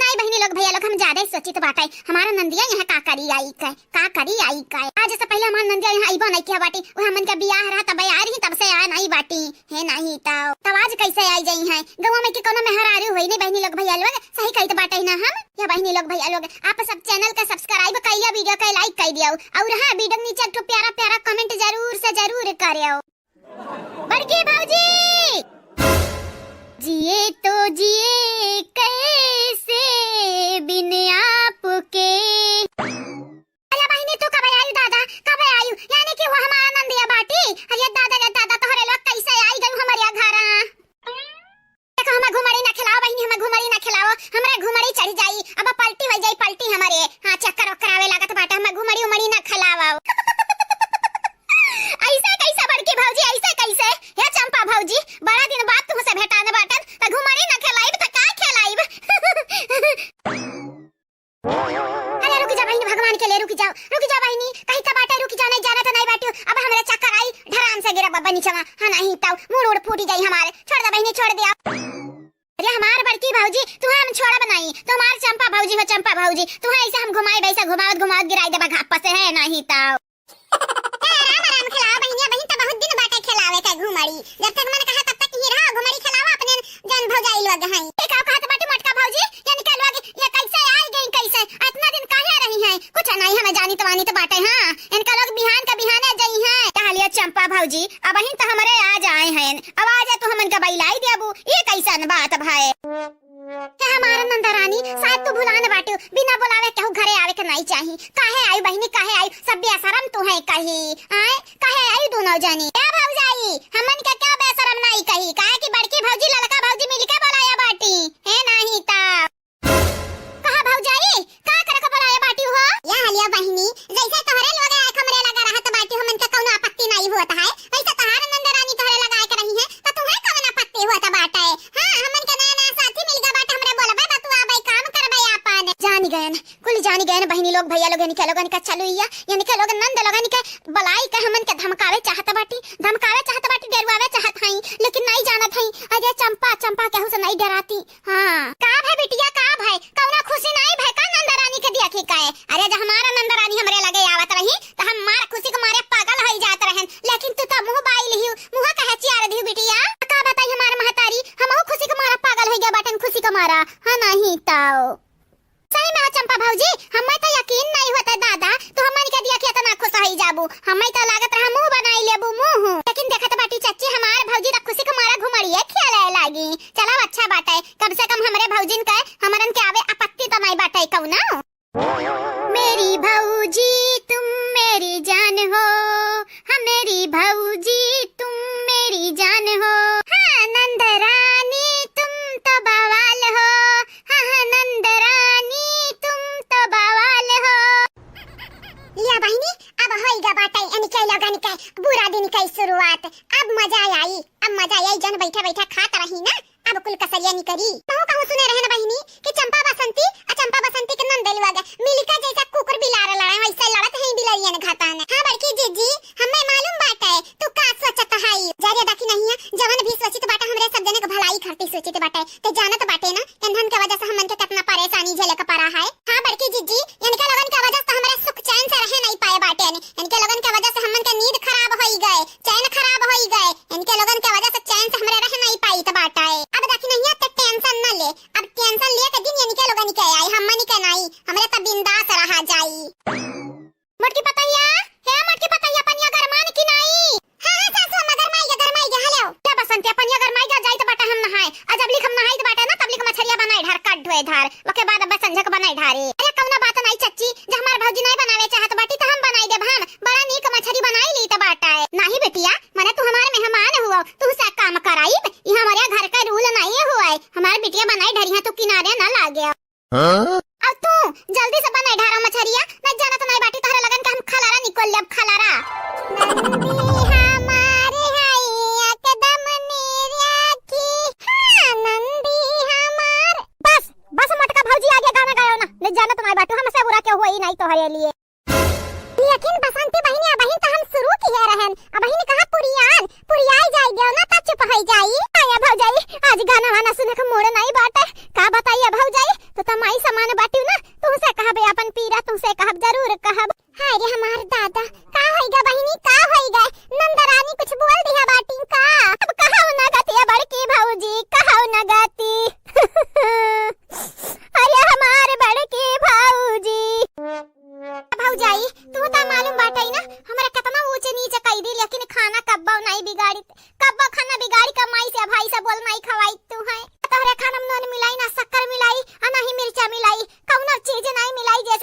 नहीं बहनी लोग भैया लोग हम ज्यादा ही सोचित बाटे हमारा नंदिया यहाँ का करी आई का आज से पहले हमारा नंदिया यहाँ आईबो नहीं किया बाटी वो हमन का बियाह रहा तब आ रही तब से आ नहीं बाटी है नहीं तब आज कैसे आई जाई है गांव में के कोनो मेहरारू होई नहीं बहनी लोग भैया लोग सही कहत बाटे ना हम या बहनी लोग भैया लोग आप सब चैनल का सब्सक्राइब कर लिया वीडियो का लाइक कर दियो और हां वीडियो नीचे एक प्यारा कमेंट जरूर से जरूर करियो। बड़की भौजी जिए तो जिए कैसे बिन आपके अरे बहनी तू कब हमरा घुमड़ी चढ़ जाई, अब पलटी हो जाई पलटी हमरे। हां चक्कर वक्कर आवे लागत बाटे, हम घुमड़ी उमड़ी ना खलावाओ। ऐसे कैसे बड़की भौजी, ऐसे कैसे? हे चंपा भौजी, बड़ा दिन बाद तुमसे भेटाने बाटन, त घुमड़ी ना खलाइब त का खलाइब? अरे रुक जा बहिनी, भगवान के लिए रुक जा बहिनी, कहीं त बाटे रुक जा, नहीं जाना त नहीं बाटियो। अब हमरे चक्कर आई, ढराम से गिरा बब्बा नीचवा। हां नहीं ताऊ मुड़ उड़ फूटी जाई हमारे। छोड़ दे बहिनी, छोड़ दिया। अरे हमार बड़की भौजी तू हम छोड़ा बनाई, तुम्हार चंपा भौजी हो चंपा भौजी, तू ऐसे हम घुमाए वैसा घुमावत घुमावत गिराई देबा घाप से, है नहीं ताऊ। आराम खिलाओ बहिनिया, बहिन त बहुत दिन बाटे खिलावे का घुमड़ी, जब तक मन कहा तब तक ही रहो, घुमड़ी खिलाओ अपने जन भौजाई लोग हैं। एक का कहत बाटे मोटका भौजी, ये निकल लोग ये कैसे आई गई, कैसे इतना दिन काहे रही हैं? कुछ नहीं हमें जानी तवानी तो बाटे। हां इनका लोग बिहान का बिहाने जई हैं। कहलिए चंपा भौजी अब बहिन त हमरे आज आए हैं, अब आ जा तो हमन का बैलाई देबू, ये कैसन बात भाई? हमारा नंदा रानी शायद तू भुलाने बाटे, बिना बुलावे केहू घरे आवे के नहीं चाही। काहे आई बहिनी, काहे आई? सब बेशरम तू है कही, आए काहे आई दोनों जानी? क्या भौजाई हमन के क्या बेशरम नहीं कही? काहे की बड़की भौजी लड़का भौजी मिलके बुलाया बाटी, है नहीं ता? कहा भौजाई का करे के बुलाया बाटी हो? या हलिया बहिनी, जैसे तोहरे लोग आए हमरे लगा रहत बाटी, हमन के कोनो आपत्ति नहीं होत है, वैसे तोहार नंदा रानी तोहरे लगा के रही है त तुम्हें कौन आपत्ति होत बाटे? हां हमन के नया नया साथी मिल गए बाटे, हमरे बोलबे बा तू आबे काम करबे अपन। जानी गयन कुल जानी गयन बहिनी लोग, भैया लोग, इनके लोगन का चलुइया यानी के लोग नंद लोगन के बलाई के हमन के धमकावे चाहत बाटी, डरवावे चाहत हई, लेकिन नहीं जानत हई। अरे चंपा चंपा केहू से नहीं डराती। हां का भाई बिटिया, का भाई कौना खुशी नहीं भाई का नंदा रानी के देखी काए? अरे जब हमारा नंदा रानी हमरे लगे आवत रही त हम मार खुशी के मारे पागल होई जात रहन, लेकिन तू त मुंह बाई लिही, मुंह कहे चियार दी बिटिया। का बताई हमार महतारी, हमहु खुशी के मारा पागल हो गया बाटन, खुशी के मारा। हां नहीं ताओ सही में चंपा भौजी, हमें तो यकीन नहीं होता दादा, तो हमन के देखिए त ना खुश होई जाबू, हमें तो लागत रहा मुंह बनाई लेबू मुंह, लेकिन देखत बाटी चाची हमार भौजी त खुशी के मारा घुमड़िए खेले लागी। चलो अच्छा बात है, कम से कम हमरे भौजिन के हमरन के आवे आपत्ति त नहीं बाटे कौना। मेरी भौजी तुम मेरी जान हो, हाँ मेरी भौजी तुम मेरी जान हो, हाँ नंद रानी तुम तो बवाल हो, हाँ नंद रानी तुम तो बवाल हो। लिया बहिनी अब होइगा बाटे इनके लगन के बुरा दिन के शुरुआत, अब मजा आई, जन बैठा बैठा खात रही ना, अब कुल कसरिया नहीं करी। कहूं सुने रहे ना बहिनी कि चंपा बसंती के नंद लोग मिलकर जैसा कुकुर बिलार लड़े वैसे लड़त है बिलरियन घातान। हां बड़की जीजी हमें मालूम बात है तू का सोचत हई, जारे बाकी नहीं है जवन भी सोचित बाटा हमरे सब जने के भलाई खातिर सोचित बाटे, ते जानत बाटे ना इंधन के वजह से हमन के कितना परेशानी झेले के पड़ा है। हां बड़की जीजी इनके लगन के वजह से हमरे सुख चैन से रह नहीं पाए बाटे, इनके लगन के वजह से हमन के नींद खराब होई गए, चैन खराब होई गए, इनके लगन के वजह से चैन से हमरे रह नहीं पाई त बाटा है। अब देखी नहीं है तो टेंशन न ले, अब टेंशन ले के दिन इनके लगन के आई हमनी के नहीं, हमरे त बिंदास रहा जाई। मोटकी पतैया, हे मोटकी पतैया पनिया गरमान की नहीं? हां सासु हम गरमाई जा हेलो क्या बसंती पनिया गरमाई जा जाई त बाटा हम नहाए, आज अब लिख हम नहाई त बाटा ना तब लिख मछरिया बनाई ढार काट धोए धार, ओके बाद अब संझक बनाई ढारे। अरे कौना बात नहीं चाची, जब हमार भौजी नहीं बनावे चाहत बाटी त हम बनाई देब, हम बड़ा नीक मछरी बनाई ली त बाटा है। नहीं बेटिया माने तू हमारे मेहमान हुआ, तू से काम कराई, ये हमारे घर का रूल नहीं हुआ है, हमार बिटिया बनाई ढरी है तो किनारे ना लागे। अब तू जल्दी से बनाई ढारा मछरिया, न जाना तो नहीं बाटी तोहरा लगन के हम खलारा निकल लेब खलारा। नंदी हमारे हाई एकदम निराकी, हां नंदी हमार। बस मोटका भौजी आगे गाना गायो ना, ले जाना तो नहीं बाटी हमसे बुरा क्या हुई नहीं तोहरे लिए। लेकिन बसंती बहिनिया बहिन तो हम शुरू किए रहन, अब बहिन कहा पुरियाई जाई देव ना त चुप होई जाई। आया भौजाई आज गाना वाना सुने के मोड़ नहीं बाटे, का बताइए भौजाई तो तमाई सामान बाटियो ना, तुमसे कहबे अपन पीरा, तुमसे कहब जरूर कहब। हाय रे हमार दादा का होइगा बहिनी, का होइगा नंदा रानी कुछ बोल दिया बाटी का, अब कहाऊ ना गाती बड़की भौजी, कहाऊ ना गाती। अरे हमारे बड़की भौजी भौजाई तू तो मालूम बाटे ना हमरा कितना ऊंचे नीचे कई दी, लेकिन खाना कब्बा नहीं बिगाड़ी, कब्बा खाना बिगाड़ी कमाई से भाई से बोल नहीं खवाई तू है। तोहरे खाना में नून मिलाई ना शक्कर मिलाई, ना ही मिर्चा मिलाई, कौनो चीज नहीं मिलाई जैसे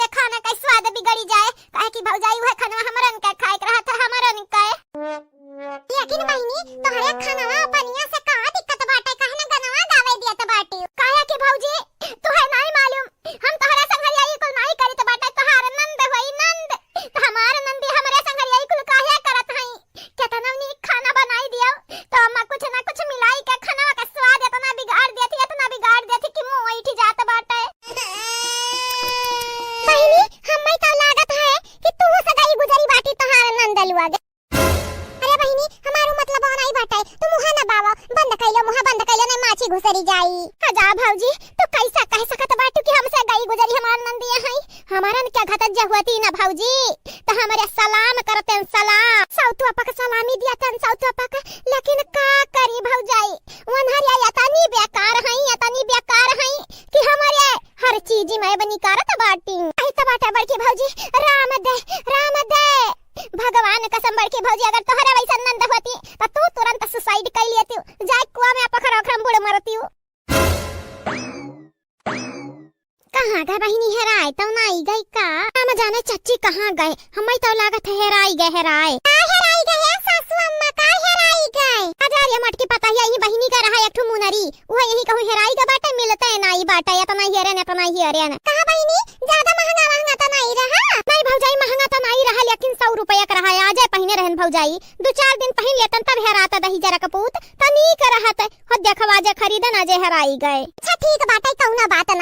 बीजी मैं बनी करत बाटी आई त बाटा बड़की भौजी राम दे भगवान कसम बड़की भौजी अगर तोहरा वैसा नंद होती त तू तुरंत सुसाइड कर लेती जाय कुआं में पखरा खरम बुड़ मरती कहां गए बहिनी हेराए तो नहीं गई का हम जाने चच्ची कहां गए हमें तो लागत है हेराई गए सासू अम्मा का हेराई गए हजार ये मटकी पता है यही बहिनी का रहा एक ठो मुनरी वो यही कहूं हेराई का बाटे मिलता है नहीं बाटा या तो नहीं हेरे न तो नहीं हेरे न कहा बहिनी ज्यादा महंगा तो नहीं रहा नहीं भौजाई महंगा तो नहीं रहा लेकिन 100 रुपया का रहा आ जाए पहने रहन भौजाई 2-4 दिन पहन लेतन तब हेराता दही जरा कपूत तो नहीं कर रहा था हो देखवा जे खरीदन आज हेराई गए अच्छा ठीक बाटे कौना बात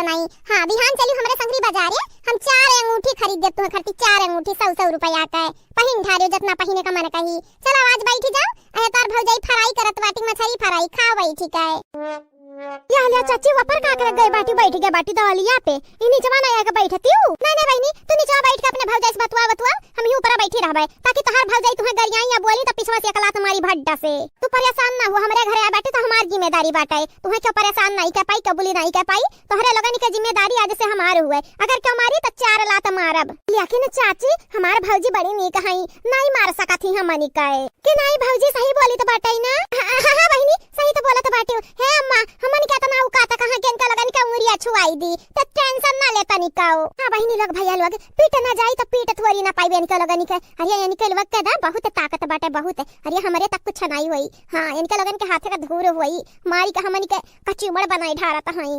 नहीं हां बिहान चली हमरे संगरी बाजार हम 4 अंगूठी खरीद दे तू खरती 4 अंगूठी 100 रुपया का पहन धारियो जितना पहने का मन कही चलो आज बैठ जाओ अरे तार भौजाई फ्राई करत बाटी मछली फ्राई खा वही ठीक है या चाची ऊपर का कर गए बाटी बैठ गए बाटी दवालिया पे इन्हीं जमाना आया के बैठती हूं नहीं बहनी तू नीचे बैठ के अपने भौजाई से बतवा हम ही ऊपर बैठी रहबे ताकि तोहार भौजाई तुहे गरियाई या बोली त पिछवा से एकला तुम्हारी भड्डा से तू परेशान ना हो हमरे घरे आ बैठे तो हमारी जिम्मेदारी बाटे तुहे क्यों परेशान नहीं कर पाई कबूली नहीं कर पाई तोहरे लोगन की जिम्मेदारी आज से हमार हुए अगर क्यों मारी तो 4 लात मारब लेकिन चाची हमार भौजी बड़ी नीक हई नहीं मार सकती हमनी कहे कि नहीं भौजी सही बोली तो बाटे ना हां बहनी सही तो बोलत बाटे हे अम्मा हमन के तना उकाता कहां के इनका लगन का उंगलियां छुआई दी तो टेंशन ना लेता निकाओ हां बहनी लोग भैया लोग पीट ना जाई तो पीट थोड़ी ना पाइबे इनका लगन के अरे इनके लोग के दा बहुत ताकत बाटे बहुत अरे हमरे तक कुछ नहीं होई हां इनके लगन के हाथ का धूर होई मारी का हमन के कचुमड़ बनाई ढारत हई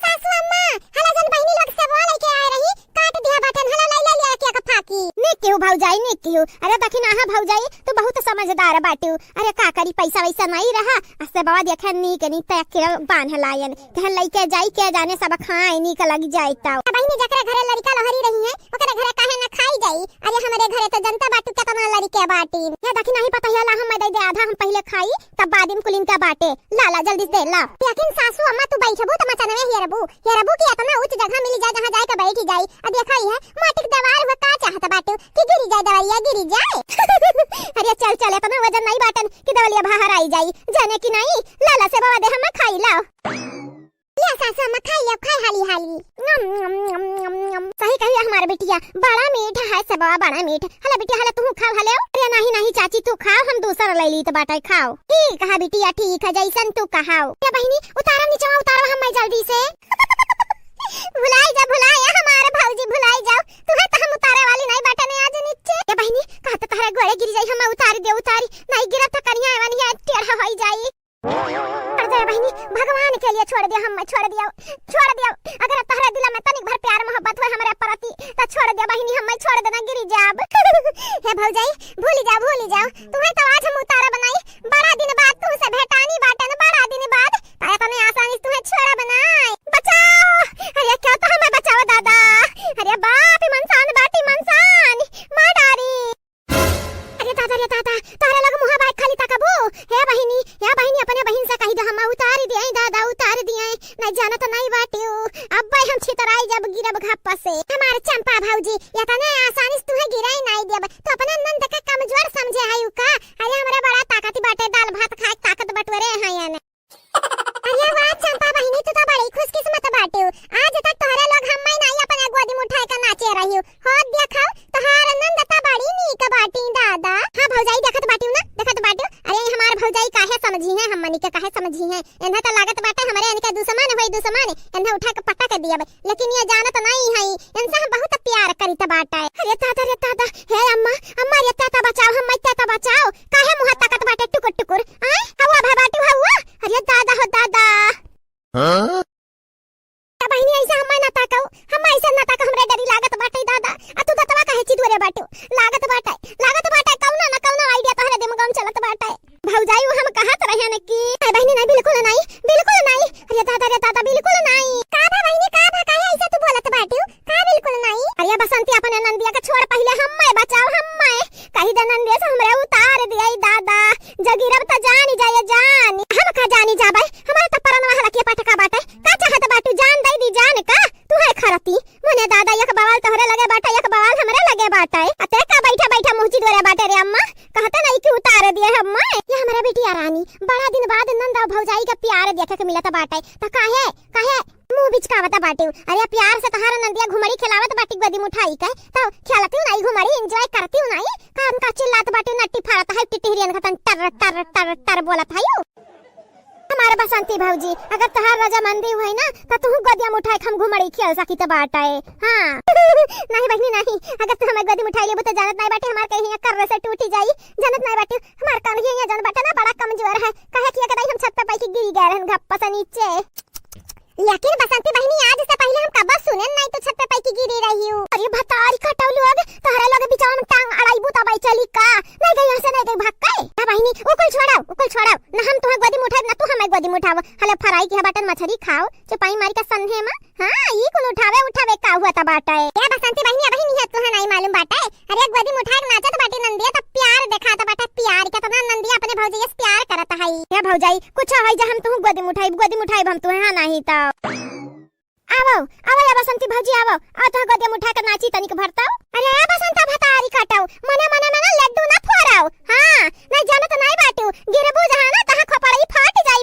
सासू अम्मा हला जन बहनी लोग से वो लेके आ रही काट दिया बटन हला लै लिया के फाकी ने क्यों भौजाई ने क्यों अरे दखिन आहा भौजाई तो बहुत समझदार बाटू अरे का करी पैसा वैसा नहीं रहा अससे बाबा देखे नी के नी तक के बांध लायन कहन लेके जाई के जाने सब खाए नी के लग जाई ता बहनी जकरा घरे लड़का लहरी रही है ओकरे घरे काहे ना खाई जाई अरे हमरे घरे तो जनता बाटू के तना लड़के बाटी ये दखिन नहीं पता है ला हम दे दे आधा हम पहले खाई तब बाद में कुलिन का बाटे ला जल्दी दे ला लेकिन सासू अम्मा तू बैठबू तो मचन में हेरबू की इतना उच्च जगह मिली जाए जहां जाए के बैठी जाई अब देखा ही है माटिक दवार हो का चाहत बाटू कि गिरी जाए दवाइया गिरी जाए अरे चल इतना वजन नहीं बाटन कि दवाइया बाहर आई जाई जाने की नहीं लाला से बाबा दे हम खाई लाओ या सासू अम्मा खाई हाली सही कही हमारा बिटिया बड़ा मीठ है सब बड़ा मीठ हला बिटिया हला तू खा हले अरे नहीं चाची तू खाओ हम दूसरा ले ली तो बाटा खाओ ठीक है बिटिया ठीक है जैसन तू कहाओ क्या बहनी उतारो नीचे उतारो हम जल्दी से भुलाई हमारे भौजी भुलाई जाओ तुम्हें तो हम उतारे वाली नहीं बाटा ने आज नीचे क्या बहनी कहत तहरा गोड़े गिर जाई हम उतारी नहीं गिरा तो करिया वाली है टेढ़ा होई जाई अरे बहनी भगवान के लिए छोड़ दिया अगर तहरा दिल में तनिक भर प्यार मोहब्बत हो हमरे प्रति तो छोड़ दे बहनी हम छोड़ देना गिरी जाब हे भौजाई भूल जाओ तुम्हें तो आज हम उतारा बनाई बड़ा दिन बाद तुमसे भेटानी बाटन बड़ा दिन बाद आया तने आसानी तुम्हें छोड़ा बनाए बचाओ अरे क्या तो हमें बचाओ दादा अरे बाप मनसान बाटी मनसान माडारी अरे दादा तारा लग मुहा बाइक खाली तकबो हे बहिनी अपने बहन से कही दो हम उतार दिए दादा उतार दिए नहीं जाना तो नहीं बाटियो अब भाई हम छितराई जब गिरब घप्पा से हमारे चंपा भौजी या तने आसानी से तुम्हें गिराई नहीं देब तो अपना नंद का कमजोर समझे है का अरे हमारा बड़ा ताकती बाटे दाल भात खाए ताकत बटवरे हैं या अरे वाह चंपा बहिनी तू तो बड़ी खुशकिस्मत बाटे आज तक तोहरे लोग हम नहीं अपने गोदी में उठाए के नाचे रही हो देखो तोहार नंद ता बड़ी नीक बाटी दादा हां भौजाई देखत बाटी अरे हमार भौजाई काहे समझी है हमनी के काहे समझी है इन्हें तो लागत बाटे हमरे इनके दुश्मन इन्हें उठा के पटा के दिया लेकिन ये जानत नहीं है इनसे हम बहुत प्यार करी त बाटा अरे दादा हे अम्मा रे ताता बचाओ हम ताता बचाओ काहे मुंह ताकत बाटे टुकुर आ हवा भा बाटी हवा अरे दादा हो दादा हां बहनी ऐसे हम ना ताकौ हम ऐसे ना ताक हमरे डरी लागत बाटे दादा आ तू दतवा काहे चिदुरे बाटू लागत बाटे कौनो ना कौनो आईडिया तोहरे दिमाग में चलत बाटे भौजाई हम कहत रहे न कि बहनी नहीं बिल्कुल नहीं अरे दादा बिल्कुल नहीं का बहनी काहे ऐसे तू बोलत बाटू का बिल्कुल नहीं अरे बसंती अपने नंदिया के छोड़ पहले हम बचाओ हम कही दे नंदिया से हमरे उतार दिया दादा जगिरब त जानी हम का जानी जाबे हमारे त परनवा हला के पटका बाटे बिचकावता बाटे। अरे प्यार से तहारा नंदिया घुमड़ी खिलावत बाटी गोदी मुठाई के तो खेलती नहीं घुमड़ी एंजॉय करती नहीं काम का चिल्लात बाटे नट्टी फाड़त है टिटिहरियन खतन टर टर टर टर बोलत है। हमारे बसंती भौजी अगर तहार रजामंदी हुई ना तो तू गोदिया मुठाई हम घुमड़ी खेल सकी तो बाटा है। हां नहीं बहनी नहीं, अगर तू हमारी गोदी मुठाई लेबो तो जानत नहीं बाटे हमार कहीं कर से टूटी जाई। जानत नहीं बाटे हमार काम ये जान बाटा ना बड़ा कमजोर है कहे कि अगर हम छत पे पाई की गिरी गए रहन गप्पा से नीचे। लेकिन बसंती बहनी आज से पहले हम कब सुने नहीं तो छत पे पाई की गिरी रही हूं। अरे भतारी कटौ लोग तहरा लोग बिचारा में टांग अड़ाईबू तबाई चली का नहीं गई से नहीं गई भाग के। हां बहनी उकुल छोड़ाओ ना हम तुम्हें गोदी मुठाई ना तू हमें गोदी मुठाव। हले फराई के बटन मछली खाओ चपाई मारी का संधे में। हां ई कुल उठावे का हुआ त बाटा है। ए बसंती बहनी अब नहीं है तू नहीं मालूम बाटा है। अरे गोदी मुठाई नाचत बाटी नंदिया त प्यार दिखाता बाटा प्यार का तना नंदिया अपने भौजाई से प्यार करत है। हे भौजाई कुछ है जे हम तू गोदी मुठाई हम तू हां नहीं त आवो या बसंती भौजी आवो आ तो गोदी मुठा के नाची तनिक भरताओ। अरे आ बसंता भतारी काटाओ मने ना लड्डू ना फोड़ाओ। हां नहीं जानत नहीं बाटू गिरबू जहां ना तहां खपड़ई फाट जाई।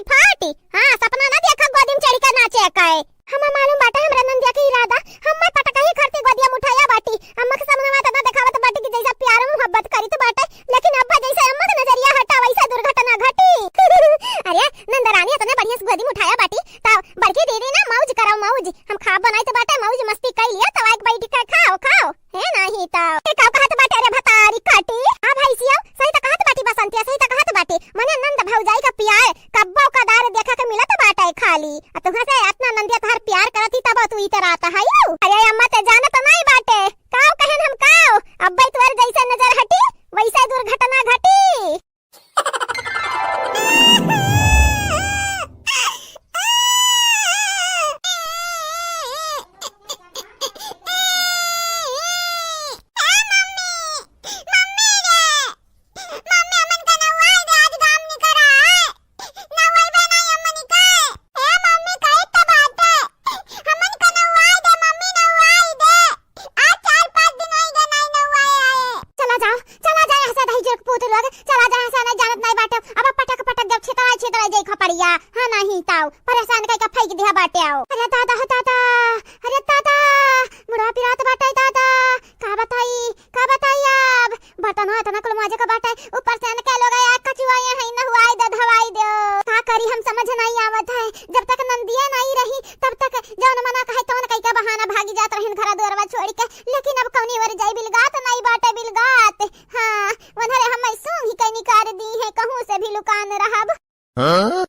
हां सपना ना देखा गोदी में चढ़ी के नाचे काए। हम मालूम बाटा हमरा नंदिया के इरादा हम पटका ही करते गोदिया मुठाया बाटी अम्मा के सामने माता ना दिखावत बाटी की जैसा प्यार में मोहब्बत करी तो बाटे लेकिन अब्बा जैसा अम्मा के नजरिया हटा वैसा दुर्घटना घटी। अरे नंदरानी तने बढ़िया से गोदी मुठाया बाटी ता बड़की दीदी ना मौज कराओ मौज हम खा बनाई तो बाटे मौज मस्ती कर लिया तो एक बैठ के खाओ है नहीं तो का कहत बाटे। अरे भतारी काटी आ भाई सिया सही तो कहत बाटी बसंतिया सही तो कहत बाटी मने नंद भौजाई का प्यार कब्बो का दार देखा के मिलत बाटे खाली आ तुहा से इतना नंदिया तहर प्यार करती तब तू इतर आता है। अरे अम्मा ते जानत नहीं बाटे काओ कहन हम काओ अब्बा तोर जैसा नजर हटी वैसा दुर्घटना घटी। परेशान कई का फेंक दिया बाटे आओ। अरे दादा मुड़ा पिरात बाटे दादा का बताई अब बटन हो तना कुल मजे का बाटे ऊपर से के लोग आया कचुआए है न हुआई दे धवाई दे का करी हम समझ नहीं आवत है। जब तक नंदिया नहीं रही तब तक जौन मना कहे तौन कई का बहाना भागी जात रहन घरा दुआरवा छोड़ के लेकिन अब कौनी वर जाई बिलगात नहीं बाटे बिलगात। हां वनरे हम सूंघ ही कई निकार दी है कहूं से भी लुकान रहब। हां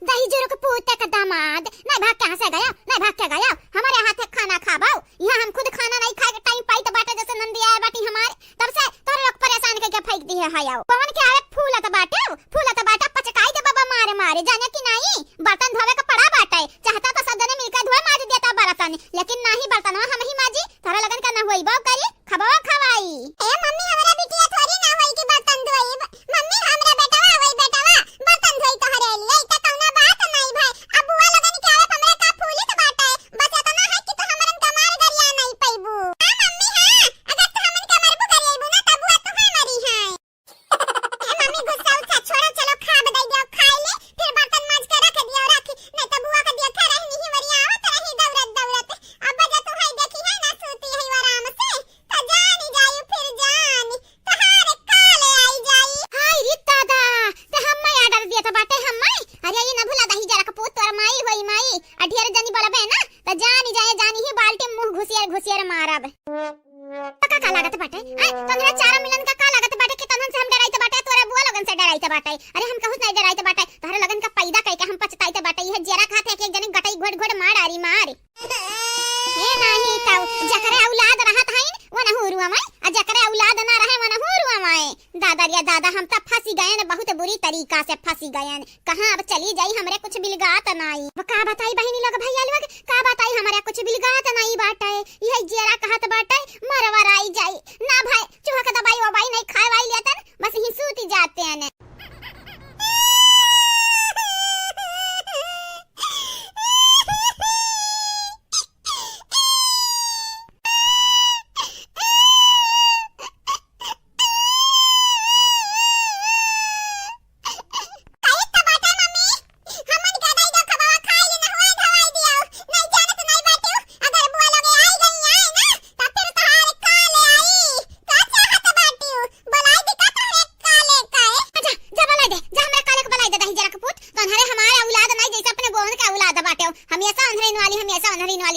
दही जोरो के पोते का दामाद नहीं भाग के गया हमारे हाथ खाना खाबाओ। यहाँ हम खुद खाना नहीं खाए टाइम पाई तो बाटे जैसे नंदी आए बाटी हमारे तब से तोरे लोग परेशान करके फेंक दी है हायाओ। कौन के आवे फूला तो बाटा पचकाई दे बाबा मारे जाने की नहीं बर्तन धोवे का पड़ा बाटे चाहता तो सब जने मिलकर धोए माज देता बर्तन लेकिन नहीं बर्तन हम ही माजी थारा लगन का ना होई बाव करी खबाओ खवाई। ए मम्मी हमरा बिटिया थोड़ी ना होई कि बर्तन धोई मम्मी हमरा बेटावा होई बेटावा बर्तन धोई तो हरे लिए त कौना बात नहीं भाई अब बुआ लगन के आवे हमरे का फूली तो बाटे बस इतना है कि तो हमरन कमार गरिया नहीं पैबू। हां मम्मी हां अगर तो हमन कमार बु गरिएबू ना तब बुआ तो हमारी है। ए मम्मी गुस्सा उठा छोड़ो चलो खा बदाई दियो खाई ले फिर बर्तन मांज के रख दियो रखी नहीं तो बुआ का दियो खा रहनी ही वरिया आवत रही दौड़त अब जा तू हाई देखी है ना सूती है आराम से तो जानी जाई फिर जानी तहारे काले आई जाई। हाय रे दादा ते हम ऑर्डर दिया था बाटे हम अरे ये ना भूला दही जरा का पुत तोर माई होई माई अठियर जनी बलबे ना त जानी ही बाल्टी मुंह घुसियर मारब का लागत बाटे। तोरा 4 मिलन का लागत बाटे कि तनन से हम डराई बाटे तोरा बुआ लगन से डराई बाटे। अरे हम कहूं नहीं डराई बाटे तोरा लगन का पैदा कई के हम पछताई बाटे ये जरा खाते एक जने गटई घोड़ मार आरी मार हे नहीं ताऊ जकरे औलाद रहत हईन वना हुरुआ में आ जकरे औलाद ना रहे वना हुरुआ में दादा रे दादा हम त फंसी गए बहुत बुरी तरीका से फंसी गए कहां अब चली जाई हमरे कुछ बिलगात नहीं का बताई बहनी लोग भैया लोग का बताई हमारे कुछ बिलगात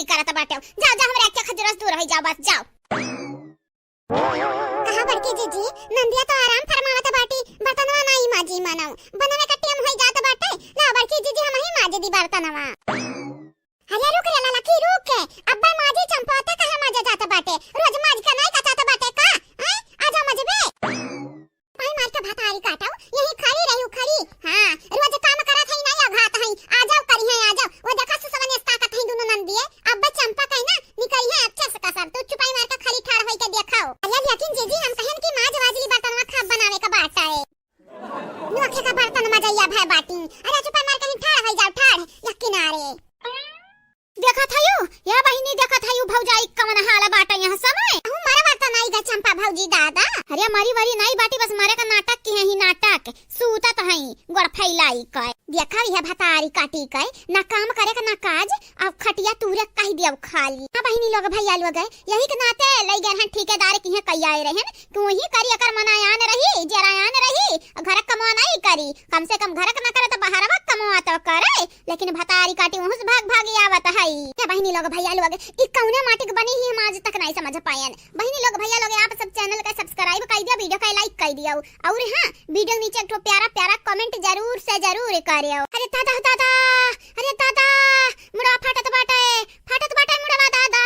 पटारी करत बाटे। जाओ जाओ हमरे आँख खजरस दूर रही जाओ बस जाओ। कहा बड़की जीजी नंदिया तो आराम फरमावत बाटी बर्तनवा नहीं माजी मनाऊ बनावे का टाइम होई जात बाटे ला बड़की जीजी हम ही माजे दी बर्तनवा। अरे रुक रे ललकी रुक अब्बा माजी चंपाते कहा माजे जात बाटे रोज माज का नहीं कचात बाटे का हैं आजा मजबे भाई मार के भात आरी काटाओ यही खड़ी रही खड़ी। हां रोज काम करत हई नहीं घात हई आ जाओ करी है आ जाओ वो देखा सुसवने ताकत हई दोनों नंदिए अब्बा चंपा कहीं ना निकली है अच्छा से कसर तू चुपाई मार के खड़ी ठाड़ होई के देखाओ। अरे लेकिन जीजी हम कहन की माज वाजली बर्तनवा खाब बनावे का बाटा है नोखे का बर्तन मजैया भाई बाटी। अरे चुपाई मार कहीं ठाड़ होई जाओ ठाड़ या किनारे देखा था या बहिनी देखा था भौजाई कमन हाला बाटा यहाँ समय हूं मारे बाटा नहीं गा चंपा भौजी दादा। अरे हमारी वाली नहीं बाटी बस मारे का नाटक की है ही नाटक सूता तो हई गोड़ फैलाई का देखा यह भतारी काटी का ना काम करे का ना काज अब खटिया तूरे कह दिया खाली। हां बहिनी लोग भैया लोग यही के नाते लई गए हैं ठेकेदार की है कई आए रहन तू ही करी अकर मनायान रही जरायान रही घर कमा नहीं करी कम से कम घर का ना करे तो बाहरवा कमा तो करे लेकिन भतारी काटी वहुस भाग भाग आवत है। क्या बहिनी लोग भैया लोग ई कौने माटी के बनी ही हम आज तक नहीं समझ पाएन। बहिनी लोग भैया लोग आप सब चैनल का सब्सक्राइब कर दिया वीडियो का लाइक कर दिया और हां वीडियो नीचे एक प्यारा प्यारा कमेंट जरूर से जरूर करियो। अरे दादा दादा अरे दादा मुड़ा फाटत बाटे मुड़ा दादा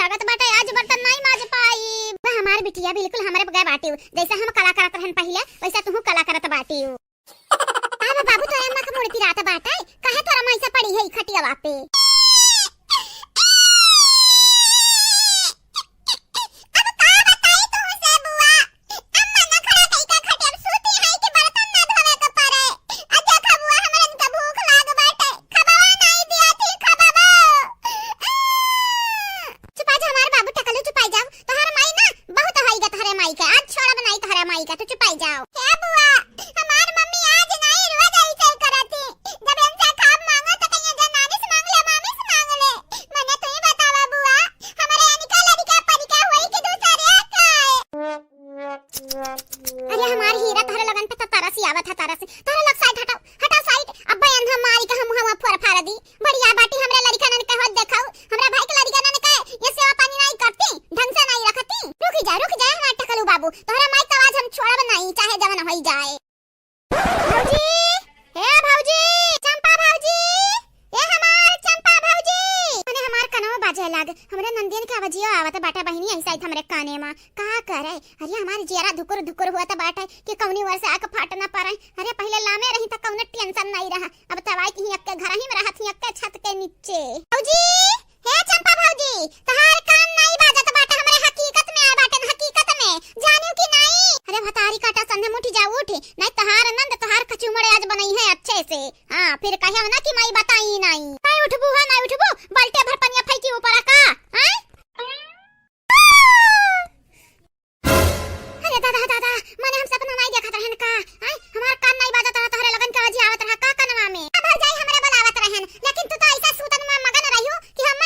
लागत बाटे आज बर्तन नहीं माज पाई। हमार बिटिया बिल्कुल हमारे बगैर बाटी जैसे हम कला करत रहन पहले वैसा तू कला करत बाटी। अब बाबू तो अम्मा के मूर्ति रात बाटे काहे तोरा मैसा पड़ी है खटिया वापे हमरा नंदियन के आवाजियो आवत बाटा बहिनी ऐसा हमरे काने में का करे। अरे हमारी जियारा धुकुर धुकुर हुआ बाटा कि कौनी वर से आके फाट ना पारे। अरे पहले लामे रही त कौने टेंशन नहीं रहा अब तवाई की अक्के घर ही में रहत ही अक्के छत के नीचे। भौजी हे चंपा भौजी तहार कान नहीं बाजत बाटा हमरे हकीकत में आ बाटे हकीकत में जानियो कि नहीं। अरे भतारी काटा संधे मुठी जा उठ नहीं तहार नंद तहार कचुमड़े आज बनई है अच्छे से। हां फिर कहे ना कि मैं बताई नहीं नहीं उठबू हां नहीं उठबू बल्टे भर पनिया फेंकी ऊपर का। अरे दादा दादा माने हम सपना नहीं देखत रहन का हमार कान नहीं बाजत रहा तोहरे लगन के आवाज आवत रहा का कनवा में। अब जाई हमरे बुलावत रहन लेकिन तू तो ऐसा सूतन में मगन रहियो कि हम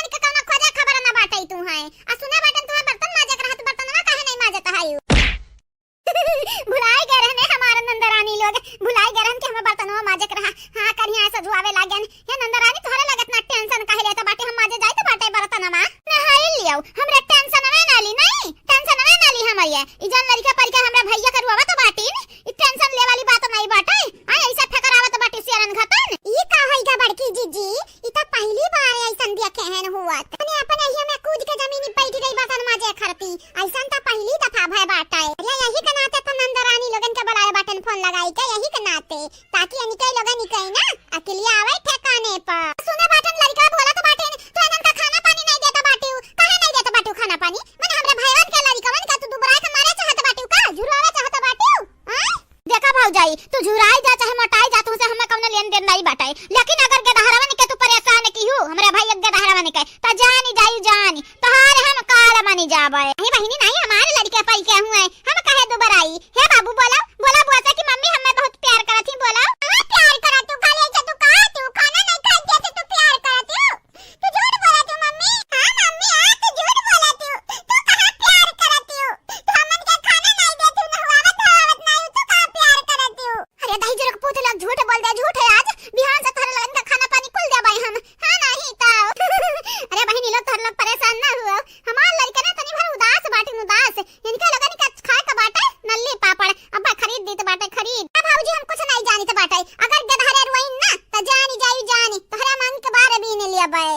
परेशान ना हुआ। हमार लड़का ना तनी भर उदास बाटे उदास। इनका लोगन के खाए का बाटे नल्ली पापड़ अब खरीद देत बाटे खरीद। भाऊजी हम कुछ नहीं जानी त बाटे। अगर गधरे रोइन ना त जानी जाई जानी तोहरा मांग के बारे भी ने लिया बे।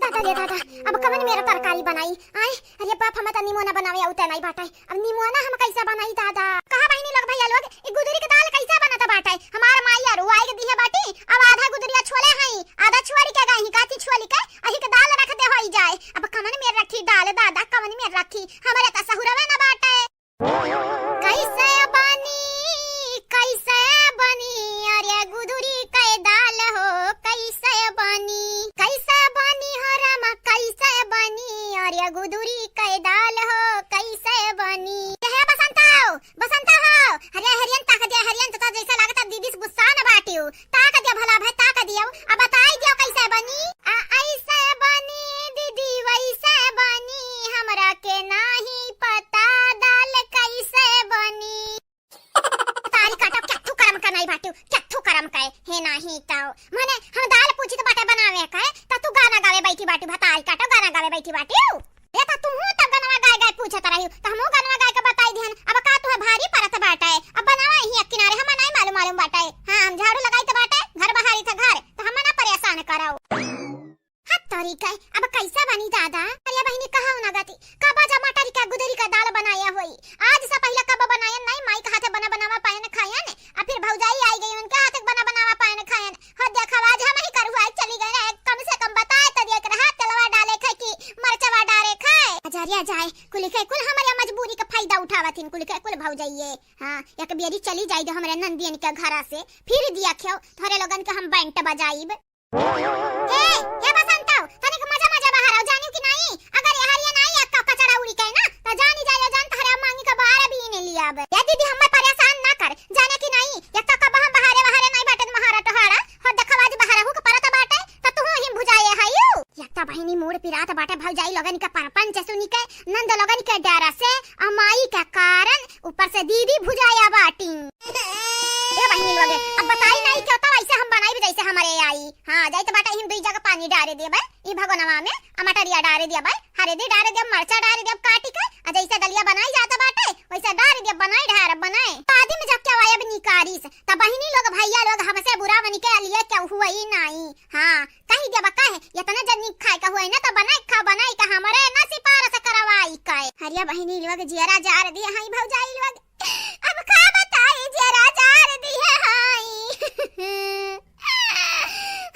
दादा ले दादा अब कवन मेरा तरकारी बनाई आए। अरे बाप हम त निमोना बनावे आउते नहीं बाटे। अब निमोना हम कैसे बनाई दादा? कहां बहिनी लोग भैया लोग ई गुदरी के दाल कैसे बनाता बाटे? हमार माईया रुआई के दिए बाटी। अब आधा गुदरिया छोले हई आधा छुआरी के गई काती छुआली के अही के दाल रख दे होई जाए। अब कवन में रखी दाल दादा कवन में रखी हमरे त सहुरवे ना बाटे। कैसे बनी अरे गुदरी के दाल हो कैसे बनी हरम कैसे बनी अरे गुदरी के दाल हो कैसे बनी। हे बसंता हो अरे हरियन ताक दे हरियन तो जैसा लागता दीदी से गुस्सा न बाटियो। ताक दे भला भाई ताक दियो अब बताई दियो कैसे बनी। ऐसे बनी दीदी वैसे बनी हमरा के नहीं पता दाल कैसे बनी। तारी काटब कत्थु करम का नहीं बाटियो कत्थु करम का हे नहीं ताओ माने हम दाल पूछी तो बाटे बनावे का त तू गाना गावे बैठी बाटी बताई काटो गाना गावे बैठी बाटियो। रे त तू तब गाना गाय पूछत रहियो त हमहु गाना गाय के बताई दिहन। अब का तू भारी परत बाटे अब बनावा ही किनारे हम नहीं मालूम बाटे। हां हम झाड़ू लगाई त बाटे घर बहारी त घर त हम ना परेशान कराओ। हत तरीका अब कैसा बनी दादा? अरे बहिनी कहां ना गाती कबा जा मटर का गुदरी का दाल बनाया होई। आज से पहले कब बनाया नहीं माई के हाथे बनावा पाए न खायन और फिर भौजाई आई गई उनके हाथे बनावा पाए न खायन। हो देखा आज हम ही करवा चली गई कम से कम बताए त दिया कर हाथ तलवा डाले खाए की मरचवा डाले खाए। अजरिया जाए कुल के कुल हमारे मजबूरी का फायदा उठावथिन कुल के कुल भौजाइए। हां एक बेरी चली जाई दे हमरे नंदियन के घर से फिर दिया खियो थोरे लोगन के हम बैंट बजाइब। हे बसंता तनिक मजा बाहर आओ जानियो कि नहीं? अगर हरिया नहीं एक कचड़ा उड़ी के ना त जानी जाए जान तहरा मांगी का बाहर भी ने लिया अब। या दीदी हम परेशान ना कर जाने कि नहीं एक तो कब हम बाहर नहीं बाटे महारा टहारा हो देखवाज बाहर हो के परत बाटे त तू ही बुझाए हयू। एक तो बहिनी मोड़ पिरात बाटे भौजाई लगन के परपंच सुनी के नंद लगन के डर से अमाई के कारण ऊपर से दीदी भुजाया बाटी। ए बहिनी लोगे अब बताई नहीं क्यों तो ऐसे हम बनाई जैसे हमारे आई। हां जाई त बाटे हम दुई जगह पानी डारे देबे ई भगोनवा में टमाटरिया डारे देबे हरेदी डारे देब मरचा डारे देब काटी के आ जैसे दलिया बनाई जाता बाटे वैसे डारे देब बनाए आदि में जब क्या वायब निकारिस त बहिनी लोग भैया लोग हमसे बुरा बनी के लिए क्या हुआ ही नहीं। हां कही देब काहे इतना जनी खाए का हुआ ना त बनाई का हमरे ना सिफारिश करवाई काए। हरिया बहिनी लोग जियरा जार दी हई भौजाई लोग अब का बताई जियरा जार दी हई।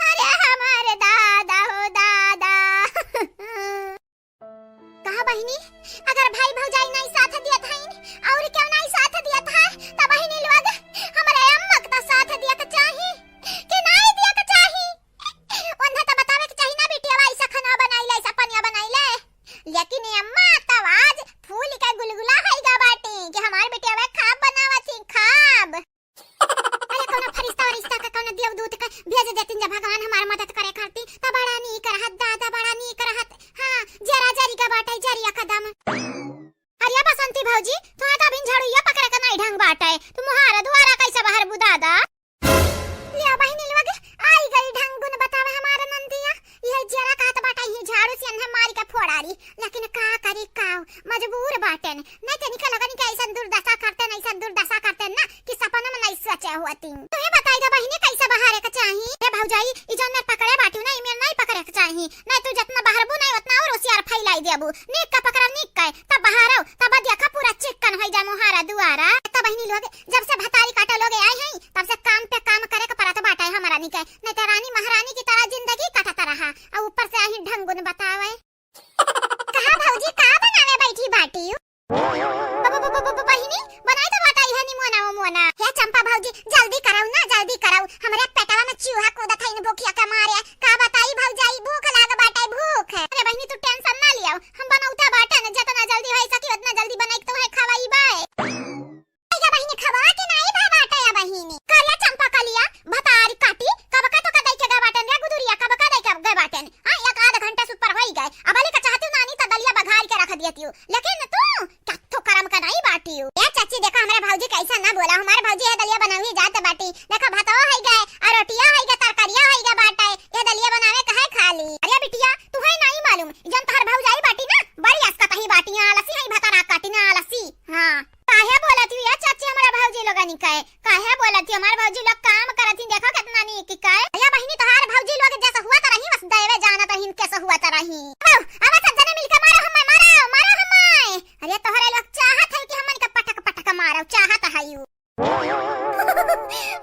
अरे हमारे दादा हो दादा कहा बहिनी अगर भाई भौजाई नहीं साथ दिया था और क्यों नहीं साथ दिया था तब बहिनी लोग हमारे अम्मा का साथ दिया था चाहिए कि नहीं दिया था चाहिए उन्हें तो बतावे कि चाहिए ना बेटी ऐसा खाना बनाई ले ऐसा पनिया बनाई ले। लेकिन अम्मा तब आज फूल का गुलगुला होइगा बाटी कि हमारे बेटी अब खाब बनावा थी खाब। अरे कौन फरिश्ता का कौन देवदूत का भेज देतिन जब भगवान हमार मदद करे खाती त बड़ा नी करहत दादा बड़ा नी करहत। हां जरा जरी का बाटे जरिया कदम। अरे बसंती भौजी तो आता बिन झाड़ूया पकड़ के नहीं ढंग बाटे तू मुहारा द्वारा कैसे बाहर बुदादा। लिया बहिनी लोग आई गई ढंग गुन बतावे हमारा नंदिया ये जरा कहत बाटे ही झाड़ू से अन्हे मारी का फोड़ारी लेकिन का करी काव मजबूर बाटन नहीं तो निकल लगन के ऐसा दुर्दशा करते ना कि सपना में नहीं सोचे होती। तो ये बताई दे बहिनी कैसे बाहर के चाहिए? ए भौजाई ई जन में पकड़े बाटी ना इमें नहीं पकड़े के चाहिए नहीं तू जितना बाहर बु नहीं उतना और होशियार फैलाई देबू नीक का पकड़ नीक का तब बाहर आओ तब देखा पूरा चिकन हो जाए मुहारा दुआरा। तब बहिनी लोग जब से भतारी काटा लोग आए हैं तब से काम पे काम करे के परत बाटा है हमारा निके नहीं तो रानी महारानी की तरह जिंदगी काटता रहा और ऊपर से आही ढंग गुन बतावे। कहा भौजी का बनावे बैठी बाटी बहिनी बनाई तो बाटा है निमोना हे चंपा भौजी जल्दी कराओ हमरे पेटवा में चूहा कूदत है भूखिया के मारे का बताई भौजाई भूख लाग बाटे भूख। अरे बहिनी तू टेंशन ना लियो हम बनौता बाटा न जितना जल्दी होई सकी उतना जल्दी बनाई तो है खवाई बाय। या बहिनी खवा के नहीं बा बाटा या बहिनी करिया चंपा कलिया भतारी काटी कब का तो कदई के गा बाटन रे गुदुरिया कब का दई के गा बाटन हां एक आधा घंटा से ऊपर होई गए अब ले का चाहती नानी तो दलिया बघार के रख दियती लेकिन तू कत्थो करम का नहीं बाटी या चाची देखा हमारे भौजी कैसा ना बोला हमारे भौजी है दलिया बनावी जात बाटी देखा भातो है गए और रोटियां है गए तरकारियां है गए बाटा ये दलिया बनावे कहे खाली। अरे बिटिया तू है नहीं जन तहर भौजाई बाटी ना बड़ी आस्का तही बाटियां आलसी हई भतरा काटिना आलसी। हां काहे बोलती या चाची हमारा भौजी लोग निकाय काहे बोलती हमार भौजी लोग काम करती देखो कितना नी की काय या बहिनी तोहार भौजी लोग जैसा हुआ त रही बस देवे जाना त हिन कैसे हुआ त रही। अब सब जने मिलके मारो हमें अरे तोहरे लोग चाहत है कि हमन के पटक पटक मारो चाहत है यू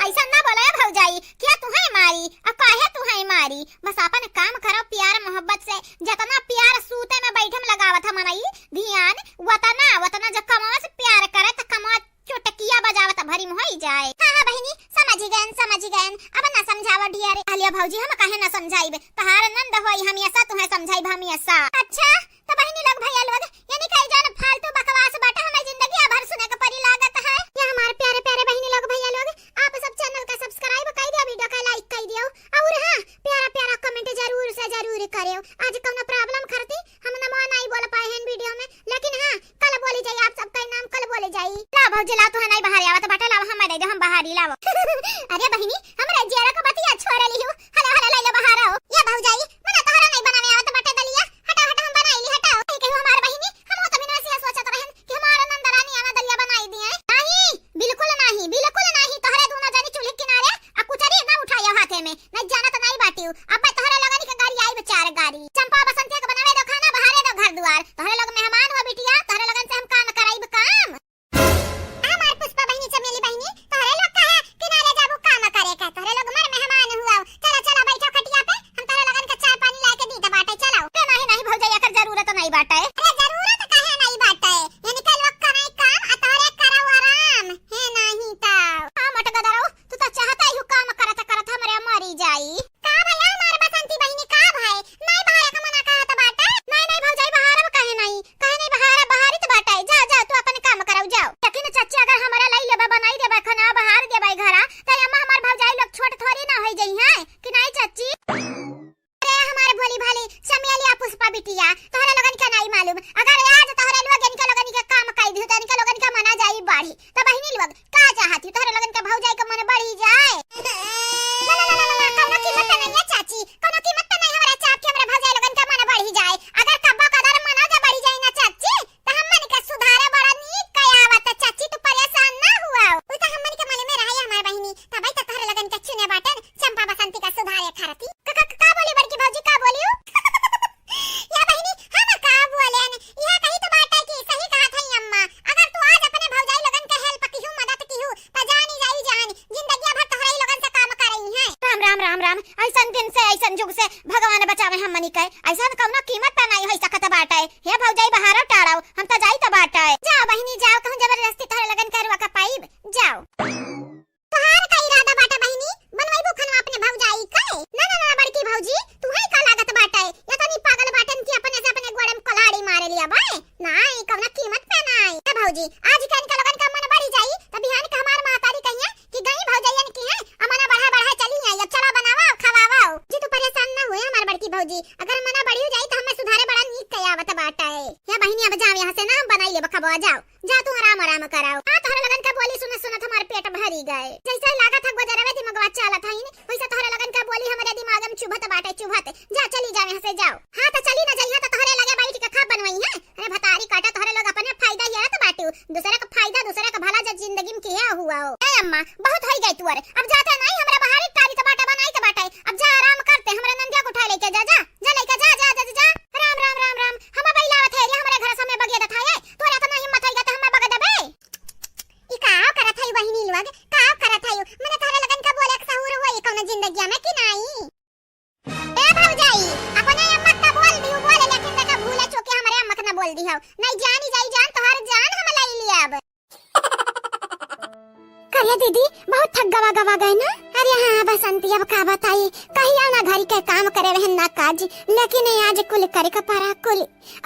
ऐसा ना बोला है भौजाई क्या तू है मारी अब काहे तू है मारी बस अपन काम करो प्यार मोहब्बत से जितना प्यार सूते में बैठम लगावत हम मनई ध्यान वतना जब कमावा से प्यार करे त कमावा चुटकिया बजावत भरी में होई जाए। हां बहिनी समझ गयन अब ना समझावा ढियारे आलिया भौजी हम काहे ना समझाइबे तहार नंद होई हमेशा तुम्हें समझाई हमेशा। अच्छा तो बहिनी लोग भैया लोग यानी कई जान फालतू बकवास बाटा हमें जिंदगी भर सुने का परी लागत है। ये हमारे प्यारे प्यारे बहिनी लोग भैया लोग आप सब चैनल का सब्सक्राइब कर दियो वीडियो का लाइक कर दियो और हां प्यारा प्यारा कमेंट जरूर से जरूर करियो। आज कोनो प्रॉब्लम करती हम ना मन नहीं बोल पाए हैं वीडियो में लेकिन हां कल बोली जाई आप सबका नाम कल बोले जाई। ला भौजी ला तो नहीं बाहर आवत बाटा ला हम दे दे हम बाहर ही लाओ अरे बहिनी हमरा जियारा को बतिया छोड़ ली हूं हला ले ले बाहर आओ। ये भौजाई मना तोहरा नहीं बनावे आवत बाटा दलिया हटा हम बनाईली हटाओ कहियो हमार बहिनी हम तो बिना से सोचत रहन कि हमारा नंदरानी आना दलिया बनाई दिए नहीं बिल्कुल नहीं तोहरे दोनों जानी चूल्हे किनारे आ कुचरी ना उठायो हाथे में नहीं जाना तो नहीं बाटियो अब तोहरे लगनी के गाड़ी आई बेचारे गाड़ी चंपा बसंतिया के बनावे दो खाना बहारे दो घर द्वार तोहरे लोग मेहमान हो बिटिया तोहरे लगन से हम काम कराइब काम। हमार पुष्पा बहिनी चमेली बहिनी तोहरे लोग कहे किनारे जाबू काम करे का तोहरे लोग मर मेहमान हुआ चला बैठो खटिया पे हम तोहरे लगन का चाय पानी लाके दी त बाटे चलाओ नहीं भौजाई एकर जरूरत नहीं बाटे। अरे जरूरत काहे नहीं बाटे यानी कल वक्त करे काम आ तोहरे कराओ आराम है नहीं ता हां मटका दरो तू तो चाहता ही काम करत हमरे मरी जाई का भैया हमार बसंती बहिनी का भाई नहीं बाहर का मना कहत बाटे नहीं भौजाई बाहर काहे नहीं बाहर ही तो बाटे जा तू अपन काम कराओ जाओ लेकिन चाची अगर हमरा लाई लेबा बनाई देबा खाना बाहर देबा घरा त अम्मा हमार भौजाई लोग छोट थोड़ी ना होई जई है कि नहीं चाची। अरे हमारे भोली भाली चमेलिया पुष्पा बिटिया तोहरे लगन का नहीं मालूम अगर आज तोहरे लोग इनका लगन के काम काई दी त इनका लगन का मना जाई बाढ़ी त बहिनी लोग का चाहती तोहरे लगन का भौजाई का मन बढ़ी जाए। कोनो कीमत नहीं है चाची कोनो कीमत नहीं हमरा चाप के हमरा भौजाई लगन का मन बढ़ी जाए अगर कब्बा कदर मना जा बढ़ी जाए ना चाची त हमन के सुधारे बड़ा नीक कयावत चाची तू परेशान ना हुआ ओ त हमन के मन में रहे हमार बहिनी तबई त तोहरे लगन के चुने बाटन चंपा बसंती का सुधारे खरती का बोली बड़की भौजी का बोलियो या बहिनी हम का बोलेन यह कही तो बात है कि सही कहा था अम्मा अगर तू आज अपने भौजाई लगन के हेल्प की हूं मदद की हूं त जानी जाई जान जिंदगी भर तोहरे लगन से काम करई है। राम ऐसन दिन से ऐसन जुग से भगवान बचावे हमनी के ऐसन कौनो कीमत त नहीं होई सकत बाटे हे भौजाई बाहर टाड़ाओ हम त जाई त बाटे जाओ बहिनी जाओ कहूं जबरदस्ती तोहरे लगन करवा का पाइब जाओ तोहार का इरादा बाटा बहिनी बनवाइबो खनवा अपने भौजाई के ना बड़की भौजी तू है का लागत बाटे या तनी पागल बाटन की अपने से अपने गोड़म कलाड़ी मारे लिया बाय नहीं कौनो कीमत पे नहीं ए भौजी आज के इनका लगन का मन बढ़ी जाई त बिहान के हमार मातारी कहिए कि गई भौजाईन की है अमना बढ़ा चली है अब चला बनावा खवावा जी तू परेशान ना होए हमार बड़की भौजी अगर मना बढ़ी जाई त हमें सुधारे बड़ा नीक कयावत बाटा है या बहिनी अब जाओ यहां से ना बनाई ले बखबा जा तू आराम कराओ हां तोहरे लगन का बोली सुनत हमार पेट भरी गए जैसे लागत है गुजरवे दिमागवा चालत है वैसे तोहरे लगन का बोली हमरे दिमाग में चुभत बाटे जा चली जा यहां से जाओ। हां तो चली ना जाइए तो तोहरे लगे बैठ के खा बनवाई है अरे भतारी काटा तोहरे लोग अपने फायदा ही तो बाटू दूसरे का फायदा दूसरे का भला जब जिंदगी में किया हुआ हो ए अम्मा बहुत हो गई तू अब जाता नहीं हमरा बाहर टारी तो बाटा बनाई तो बाटा अब जा आराम करते हमरा नंदिया को उठा लेके जा लेके जा राम हम बैलावत है रे हमरे घर समय बगिया था है तोरा तो नहीं हिम्मत है त हम बग देबे ई का करत है बहिनी लोग का करत है मने तोहरे लगन का बोले सहूर होई कौन जिंदगी में कि नहीं ए भौजाई अपने अम्मा का बोल दी बोले लेकिन तक भूले चोके हमरे अम्मा का ना बोल दी हो नहीं जानी जाई जान तोहर जान हम ले लिया अब करिया दीदी बहुत थक गवा गए ना। अरे हाँ बसंती अब का बताई कहिया ना घर के काम करे रहन ना काज लेकिन आज कुल करे का पारा कुल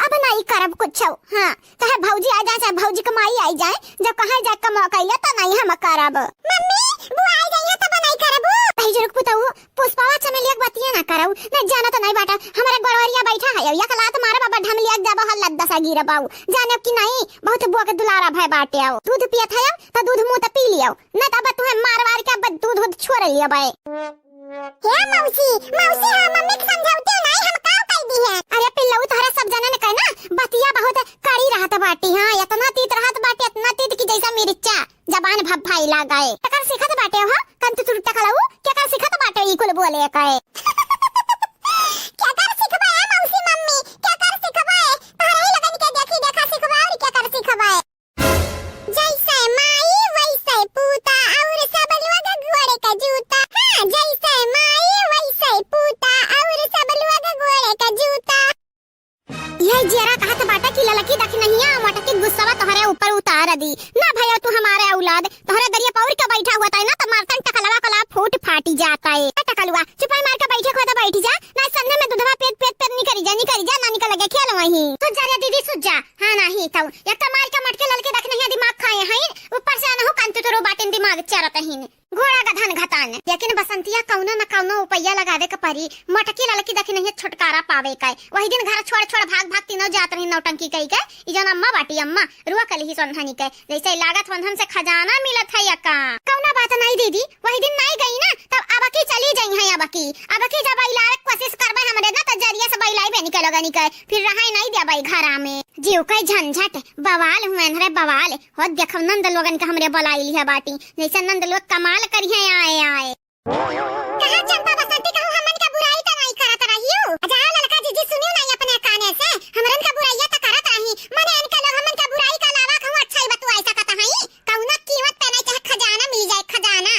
अब नहीं करब कुछ हां तो है भौजी आ जाए भौजी कमाई आई जाए जब कहां जाए कमा कइले तो नहीं हम करब मम्मी वो आई जाइए तो नहीं करब कहि जरूर पुतऊ पुष्पावा चमेलिया बतिया ना करऊ न जाना तो नहीं बाटा हमारे गड़वरिया बैठा है या कला तुम्हारा बाबा ढमलिया जब हल्ला दसा गिरबाऊ जाने कि नहीं बहुत बुआ के दुलारा भाई बाटे आओ दूध पियत है तो दूध मुंह त पी लियो न तब तुम्हें मार के दूध छोड़ लिया भाई क्या मौसी हां मम्मी समझाउते नहीं हम का कह दी है अरे पिल्लऊ गए टकर सिखत बाटे हो कंतु तू टकलाऊ क्या कर सिखत बाटे ई कुल बोले कहे क्या कर सिखबाए मौसी मम्मी क्या कर सिखबाए तारे ही लगन के देखी देखा सिखबा और क्या कर सिखबाए जैसे माई वैसे पूता और सब लोग घोड़े का जूता हां जैसे माई वैसे पूता और सब लोग घोड़े का जूता ये जरा कहत बाटा कि ललकी देख नहीं आ मटकी गुस्सा तोहरे ऊपर उतार दी ना भैया तू हमारे औलाद तोहरे दरिया पौर के बैठा हुआ था ना तो मारतन टकलवा कला फूट फाटी जाता है टकलवा चुपाई मार के बैठे खोदा बैठ जा ना संने में दूधवा पेट पेट पेट नहीं करी जा ना निकल लगे खेल वही तो जा रे दीदी सुज जा हां नहीं तो एक तो मार के मटके ललके देख नहीं दिमाग खाए हैं ऊपर से न हो कंतु तो बाटेन दिमाग चारत ही घोड़ा का धन घतान लेकिन बसंतिया कौनो न कौनो उपाया लगावे के परी मटकी ललकी देख नहीं छुटकारा पावे का वही दिन घर छोड़ छोड़ भाग भाग तीनों जात रही नौटंकी कई के ई जन अम्मा बाटी अम्मा रुआ कली ही सोनहनी के जैसे लागत बंधन से खजाना मिलत है यका कौना बात नहीं दीदी वही दिन नहीं गई ना तब अब की चली जाई है अब की जब इलाज कोशिश करबे हमरे ना त जरिया से बैलाई बे निकल लगा निकल फिर रहाई नहीं देबे घरा में जीव के झंझट बवाल हुए रे बवाल हो देखो नंद लोगन के हमरे बलाई लिया बाटी जैसे नंद लोग कमाल करिए आए कहां चंपा बसंती कहूं हमन का बुराई त नहीं करत रहियो अजा ललका जीजी सुनियो नहीं अपने काने से हमरन का बुराई त करत रही मने इनका लोग हमन का बुराई का अलावा कहूं अच्छा ही बतू ऐसा कहता है कौना कीमत पे नहीं चाहे खजाना मिल जाए खजाना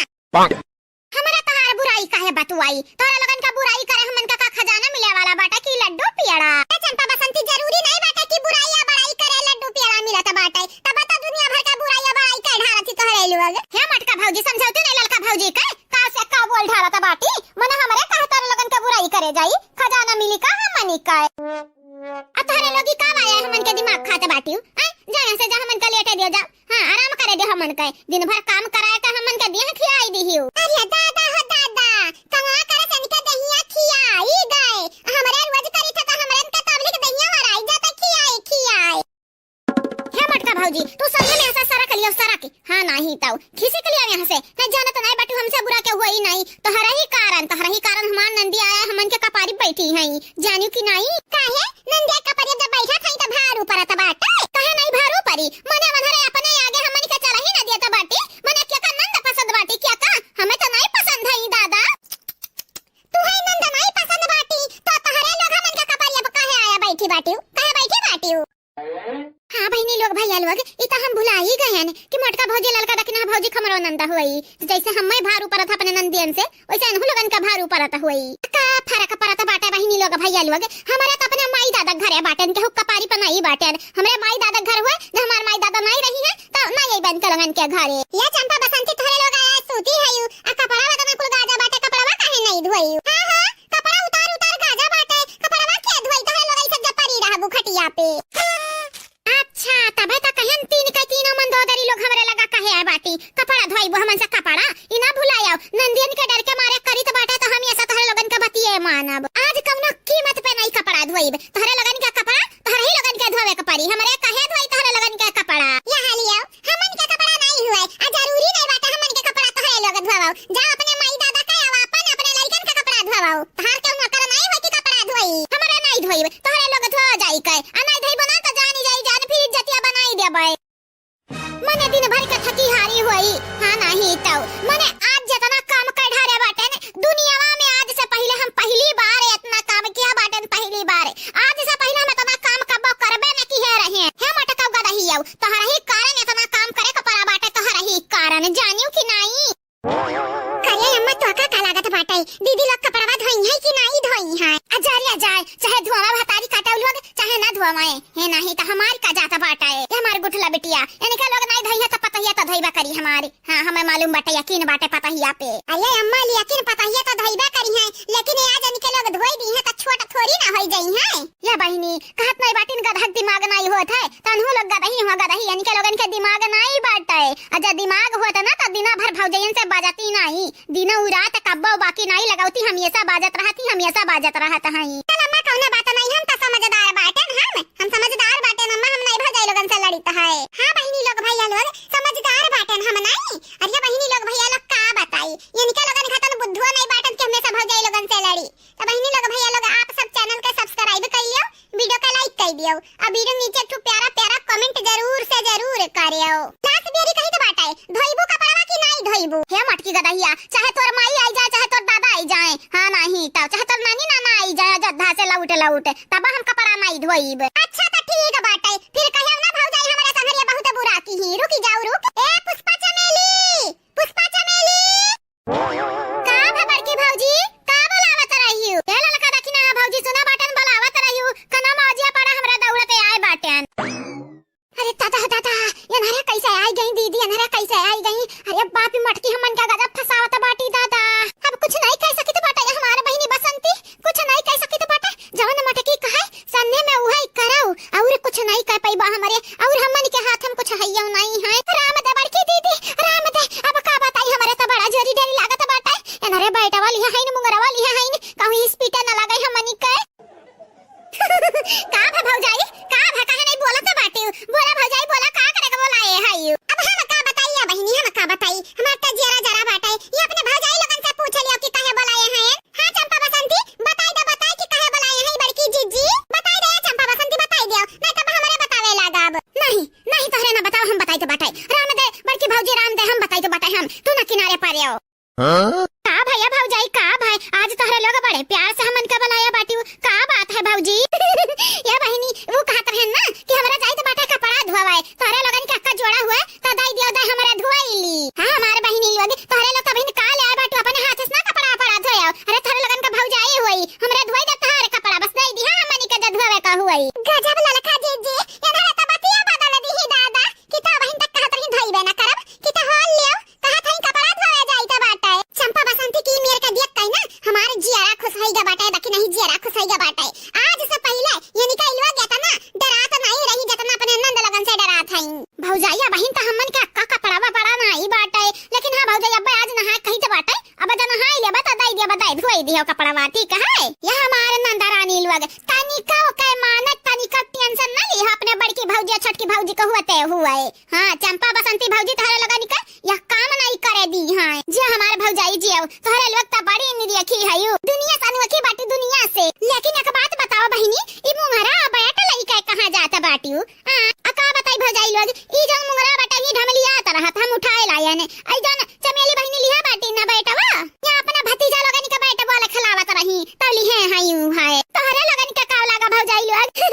हमरा तहार बुराई काहे बतुआई तोरा लगन का बुराई करे हमन का खजाना मिले वाला बाटा की लड्डू पियड़ा चंपा बसंती जरूरी नहीं बाटा की बुराई या बड़ाई करे लड्डू पियड़ा मिलत बाटा तब त दुनिया भर का बुराई या बड़ाई कर ढारती तोहरे लोग हे मटका भौजी समझौते नहीं ललका भौजी के का से का बोल ढारत बाटी मने हमरे कहे तोरा लगन का बुराई करे जाई खजाना मिली का हमनी का आ तोहरे लोगी का आया हमन के दिमाग खाते बाटी जाने से जा हमन का लेटे दियो जा हां आराम करे दे हमन के दिन भर काम कराए का हमन के देह खियाई दिहियो अरे दादा हो दादा कहां करे सनिका दहिया खियाई गए हमरे रोज करी था हमरन का तबलिक दहिया हराई जाता खियाई हे मटका भौजी तू संगे में ऐसा सारा कलियो सारा के हां नहीं ताऊ खिसी कलिया यहां से न जाना तो नहीं बाटू हमसे बुरा के हुई नहीं तोहरा ही कारण हमार नंदी आया हमन के कपारी बैठी है जानियो कि नहीं काहे नंदी कपारी जब बैठा थई त भार ऊपर त बाटे काहे नहीं भारू परी मने मनहरे अपने आगे हमन के चला ही ना दिया त बाटे मने क्या का नंद पसंद बाटी क्या का हमें तो नहीं पसंद है दादा तू है नंद नहीं पसंद बाटी तो तोहरे लोग हमन के कपारी अब काहे आया बैठी बाटी हां बहनी लोग भैया लोग ई त हम भुला ही गए हैं कि मटका भौजी ललका दखना भौजी खमरो नंदा हुई जैसे हम्मे भार ऊपर था अपने नंदियन से वैसे अनहु लोगन का भार ऊपर था हुई का फरक परत बाटे बहनी लोग भैया लोग हमारे त अपने माई दादा घरे बाटन के कपारी पर नहीं बाटन हमरे माई दादा घर हुए जब हमार माई दादा नहीं रही है तो नहीं बंद के लगन के घरे या चंपा बसंती थोड़े लोग आया सूती है यू आ कपड़ा बदना कुल गाजा बाटे कपड़ा काहे नहीं धोई हां कपड़ा उतार गाजा बाटे कपड़ा के धोई तो लोग ऐसे जपरी रहबू खटिया पे अच्छा तबे त कहन तीनों मन दोदरी लोग हमरे लगा कहे है बाटी कपड़ा धोइबो हमन से कपड़ा ई ना भुलायो नंदियन के डर के मारे करी त बाटे तो हम ऐसा तोहरे लगन का बतिए मानब आज कौनो कीमत पे नहीं कपड़ा धोइब तोहरे लगन के कपड़ा तोहरे ही लगन के धोवे के पड़ी हमरे कहे धोई तोहरे लगन के कपड़ा यहाँ लियो हमन के कपड़ा नहीं हुए आ जरूरी नहीं बाटे हमन के कपड़ा तोहरे लोग धोवाओ जा अपने माई दादा के अपन अपने लइकन के कपड़ा धोवाओ तहार के नकर नहीं होई कि कपड़ा धोई हमरे नहीं धोइब तोहरे लोग धो जाई के आ नहीं धोइबो ना त जानी जाई जान फिर जतिया बनाई देबे मने दिन भर के थकी हारी हुई हां नहीं तो मने आज जितना काम कर ढारे बाटे दुनियावा में आज से पहले हम पहली बार इतना काम किया बाटे पहली बार आज से पहले हम इतना काम कब करबे न की है रहे हे मटका गदा ही आऊ तोहरा ही कारण इतना काम करे कपड़ा बाटे तोहरा ही कारण जानियो कि नहीं करे अम्मा तो का लागत बाटे दीदी लोग कपड़ा धोई है कि नहीं धोई है अजारी अजार चाहे धोवा भातारी काटौ लोग चाहे ना धोवाए हे नहीं तो हमार का जाता बाटा है हमार गुठला बिटिया इनके लोग नहीं धोई है तो पता ही तो धोईबा करी हमारी हां हमें मालूम बाटे यकीन बाटे पता ही पे अरे अम्मा यकीन पता ही तो धोईबा करी है लेकिन आज इनके लोग धोई दी है तो छोटा थोड़ी ना होई जाई है या बहनी कहत नहीं बाटिन गधा दिमाग नहीं होत है तन्हु लोग गदही हो गदही इनके लोगन के दिमाग नहीं बाटे अजा दिमाग होत ना तो दिना भर भौजयन से बाजती नहीं दिन रात कब्बो बाकी नहीं लगाउती हमेशा बाजत रहती हमेशा बाजत रहत हई चल अम्मा कौनो बात नहीं हम तो समझदार बाटेन हम समझदार बाटेन अम्मा हम नहीं भौजाई लोगन से लड़ीत है हां बहनी लोग भैया लोग समझदार बाटेन हम नहीं अरे बहनी लोग भैया लोग का बताई इनके लोगन खतन बुद्धुआ नहीं बाटेन कि हमेशा भौजाई लोगन से लड़ी तो बहनी लोग भैया लोग आप सब चैनल के सब्सक्राइब कर लियो वीडियो का लाइक कर दियो और वीडियो नीचे एक प्यारा प्यारा कमेंट जरूर से जरूर करियो लास्ट बेरी कही तो बाटे धोइबो कपड़ा की नहीं धइबू हे मटकी गदहिया, चाहे तोर माई आई जाए चाहे तोर दादा आई जाए, हां नहीं त चाहे तोर नानी नाना आई जाए जद्धा से लौट तब हम कपड़ा नहीं धोइब। अच्छा त ठीक बाटे, फिर कहियो ना भौजाई हमरा संगरिया बहुत बुरा की ही। रुकी जाऊ रुक, ए पुष्पा चमेली, पुष्पा चमेली का भबर की भौजी का बोलावत रहियो? ए ललका दखिना भौजी सुना बाटन बोलावत रहियो, कना मौजिया पड़ा हमरा दौड़ते आए बाटन। अरे दादा अनहरा कैसे आई गई दीदी, अनहरा कैसे आई गई? अरे बाप रे मटकी हमन का गजब फसावत बाटी दादा। अब कुछ नहीं कह सकित बाटा हमारे बहिनी बसंती, कुछ नहीं कह सकित बाटा। जवन मटकी कहे सन्ने में उहे कराऊ और कुछ नहीं कह पाइबा हमरे, और हमन के हाथ हम कुछ हइयो नहीं है। राम दे बड़की दीदी, राम दे अब का बताई हमरे त बड़ा जोरी डरी लागत बाटा। अनहरे बैठा वाली है न मुंगरा वाली है न कहूं हॉस्पिटल न लागई हमन के का भौजाई का काहे नहीं बोलत बाटी? बोला भौजाई बोला का करे के बोलाए है? अब हम का बताइए बहिनी, हम का बताई? हमार त जरा बाटे ये अपने भौजाई लोगन से पूछ लियो कि काहे बोलाए हैं। हां चंपा बसंती बताई कि काहे बोलाए हैं बड़की जीजी? बताई दे चंपा बसंती, बताई दियो नहीं तब हमरे बतावे लागब। नहीं तोहरे ना बताओ, हम बताई तो बताई। राम दे बड़की भौजी, राम दे हम बताई तो बताई, हम तू ना किनारे पर आओ। का भैया भौजाई का भाई आज तोहरे लोग बड़े प्यार से हमन का बनाया बाटी, का बात है भौजी? ये बहिनी वो कहत रहन ना कि हमरा जाई तो बाटे कपड़ा धोवाए, तोहरे लोगन के अक्का जोड़ा हुआ त दाई दियो दाई हमरा धोइली। हां हमारे बहिनी लोग तोहरे लोग कभी का ले आए बाटू अपने हाथ से ना कपड़ा धोयो। अरे तोहरे लोगन का भौजाई होई हमरा धोई दे तोहरे कपड़ा, बस दई दी हां हमनी के धोवे का होई। गजब ललका जीजी एनहरे त बतिया बदल दी ही दादा कि ता बहिन तक कहत रही धोइबे ना करब कि त होल लियो कहत हई कपड़ा धोवे जाई त बाटे। चंपा बसंती की मेरे का देख कई ना हमारे जियारा खुश होइगा बाटे, बाकी नहीं जियारा खुश होइगा बाटे। आज से पहले ये निकलवा गया था ना डरात नहीं रही जितना अपने नंद लगन से डरात हई। भौजाइया बहिन त हमन के अक्का कपड़ा बड़ा नहीं बाटे, लेकिन हां भौजाई अब आज नहा कहीं तो बाटे, अब जन नहाई ले बता दई दे बताई धोई दियो कपड़ा वाटी कहे। ये हमारे नंदा रानी लोग तनिका के मानत तनिका टेंशन ना ली अपने बड़की भौजी छोटकी भौजी को हुआते हुए। हां चंपा बसंती भौजी तोहरे लगा निका यह काम नहीं करे दी हां जे हमारे भौजाई जियो तोहरे लोग त बड़ी निरीखी हयू दुनिया सनवकी बाटी दुनिया से। लेकिन एक बात बताओ बहिनी ई मुंगरा बैठ लइका कहां जात बाटियो? हां अका बताई भौजाई लोग ई जन मुंगरा बाटा ही ढमलिया तरह हम उठाए लाया ने आई जन चमेली बहिनी लिया बाटी ना बैठवा या अपना भतीजा लोगन के बैठ बोले खिलावत रही तली है हयू है तोहरे लोगन के का लागा भौजाई लोग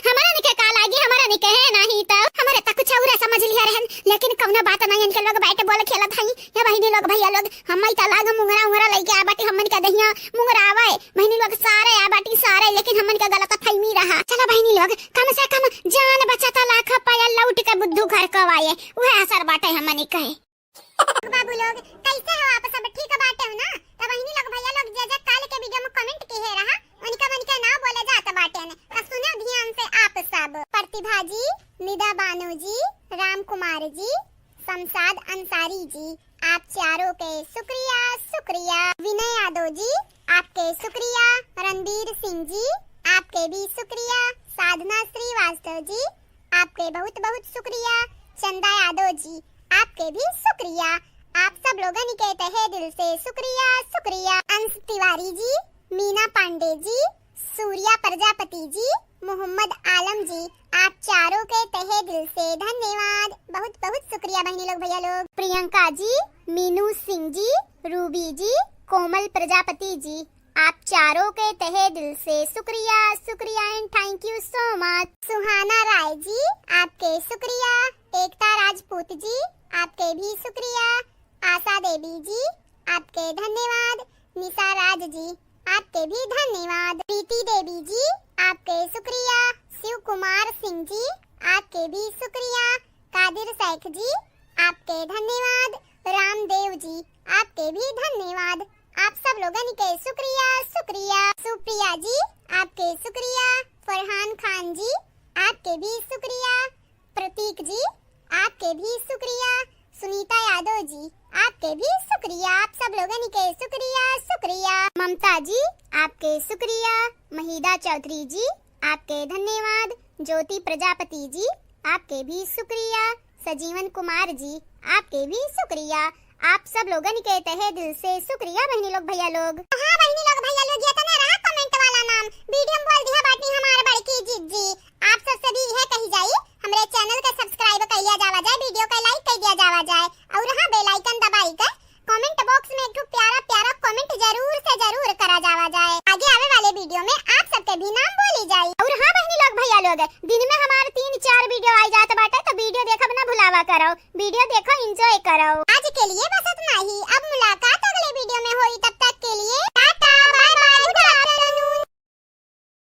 हमरा ने के का लागी, हमरा ने के है नहीं त हमरे त कुछ और समझ लिया रहन, लेकिन कौनो बात नहीं इनके लोग बैठ बोले खेलत हई। ये बहिनी लोग भैया लोग हमई त लाग मुंगरा लइके आ बाटी हमन के दहिया मुंगरा आवे बहिनी लोग सारे आ बाटी सारे, लेकिन हमन का गलत फहमी रहा। चला बहिनी लोग कम से कम जान बचाता लाख पाया लौट के बुद्धू घर कवाए वह असर बाटे हमन कहे। बाबू लोग कैसे हो आप सब? ठीक बाटे हो ना? त बहिनी लोग भैया लोग जे काल के वीडियो में कमेंट की है रहा उनका ना बोले जात बाटे ने त सुनो ध्यान से आप सब। प्रतिभा जी, निदा बानो जी, राम कुमार जी, शमशाद अंसारी जी आप चारों के शुक्रिया। विनय यादव जी आपके शुक्रिया। रणबीर सिंह जी आपके भी शुक्रिया। साधना श्रीवास्तव जी आपके बहुत बहुत शुक्रिया। चंदा यादव जी आपके भी शुक्रिया। आप सब लोगों के तहे दिल से शुक्रिया। अंश तिवारी जी, मीना पांडे जी, सूर्या प्रजापति जी, मोहम्मद आलम जी आप चारों के तहे दिल से धन्यवाद, बहुत बहुत शुक्रिया बहनी लोग भैया लोग। प्रियंका जी, मीनू सिंह जी, रूबी जी, कोमल प्रजापति जी आप चारों के तहे दिल से शुक्रिया and thank you so much. Suhana Rai ji आपके शुक्रिया। एकता राजपूत जी आपके भी शुक्रिया। आशा देवी जी आपके धन्यवाद। निशा राज जी आपके भी धन्यवाद। प्रीति देवी जी आपके शुक्रिया। शिव कुमार सिंह जी आपके भी शुक्रिया। कादिर शेख जी आपके धन्यवाद। रामदेव जी आपके भी धन्यवाद। आप सब लोगों के शुक्रिया। सुप्रिया जी आपके शुक्रिया। फरहान खान जी आपके भी शुक्रिया। प्रतीक जी आपके भी शुक्रिया। सुनीता यादव जी आपके भी शुक्रिया। आप सब लोगों के शुक्रिया। ममता जी आपके शुक्रिया। महिदा चौधरी जी आपके धन्यवाद। ज्योति प्रजापति जी आपके भी शुक्रिया। सजीवन कुमार जी आपके भी शुक्रिया। आप सब लोगों के तहे दिल से शुक्रिया बहनी लोग भैया लोग। हाँ बहनी लोग भैया लोग ये तो ना रहा कमेंट वाला नाम वीडियो में बोल दिया बाटी हमारे बड़की जीजी। आप सब भी है कही जाए हमारे चैनल का सब्सक्राइब कर लिया जावा जाए, वीडियो का लाइक कर दिया जावा जाए और हाँ बेल आइकन दबाई कर लोग। दिन में हमारे 3-4 वीडियो आ जाते बाटे, तो वीडियो देखब ना भुलावा करो, वीडियो देखो एंजॉय करो। आज के लिए बस इतना ही।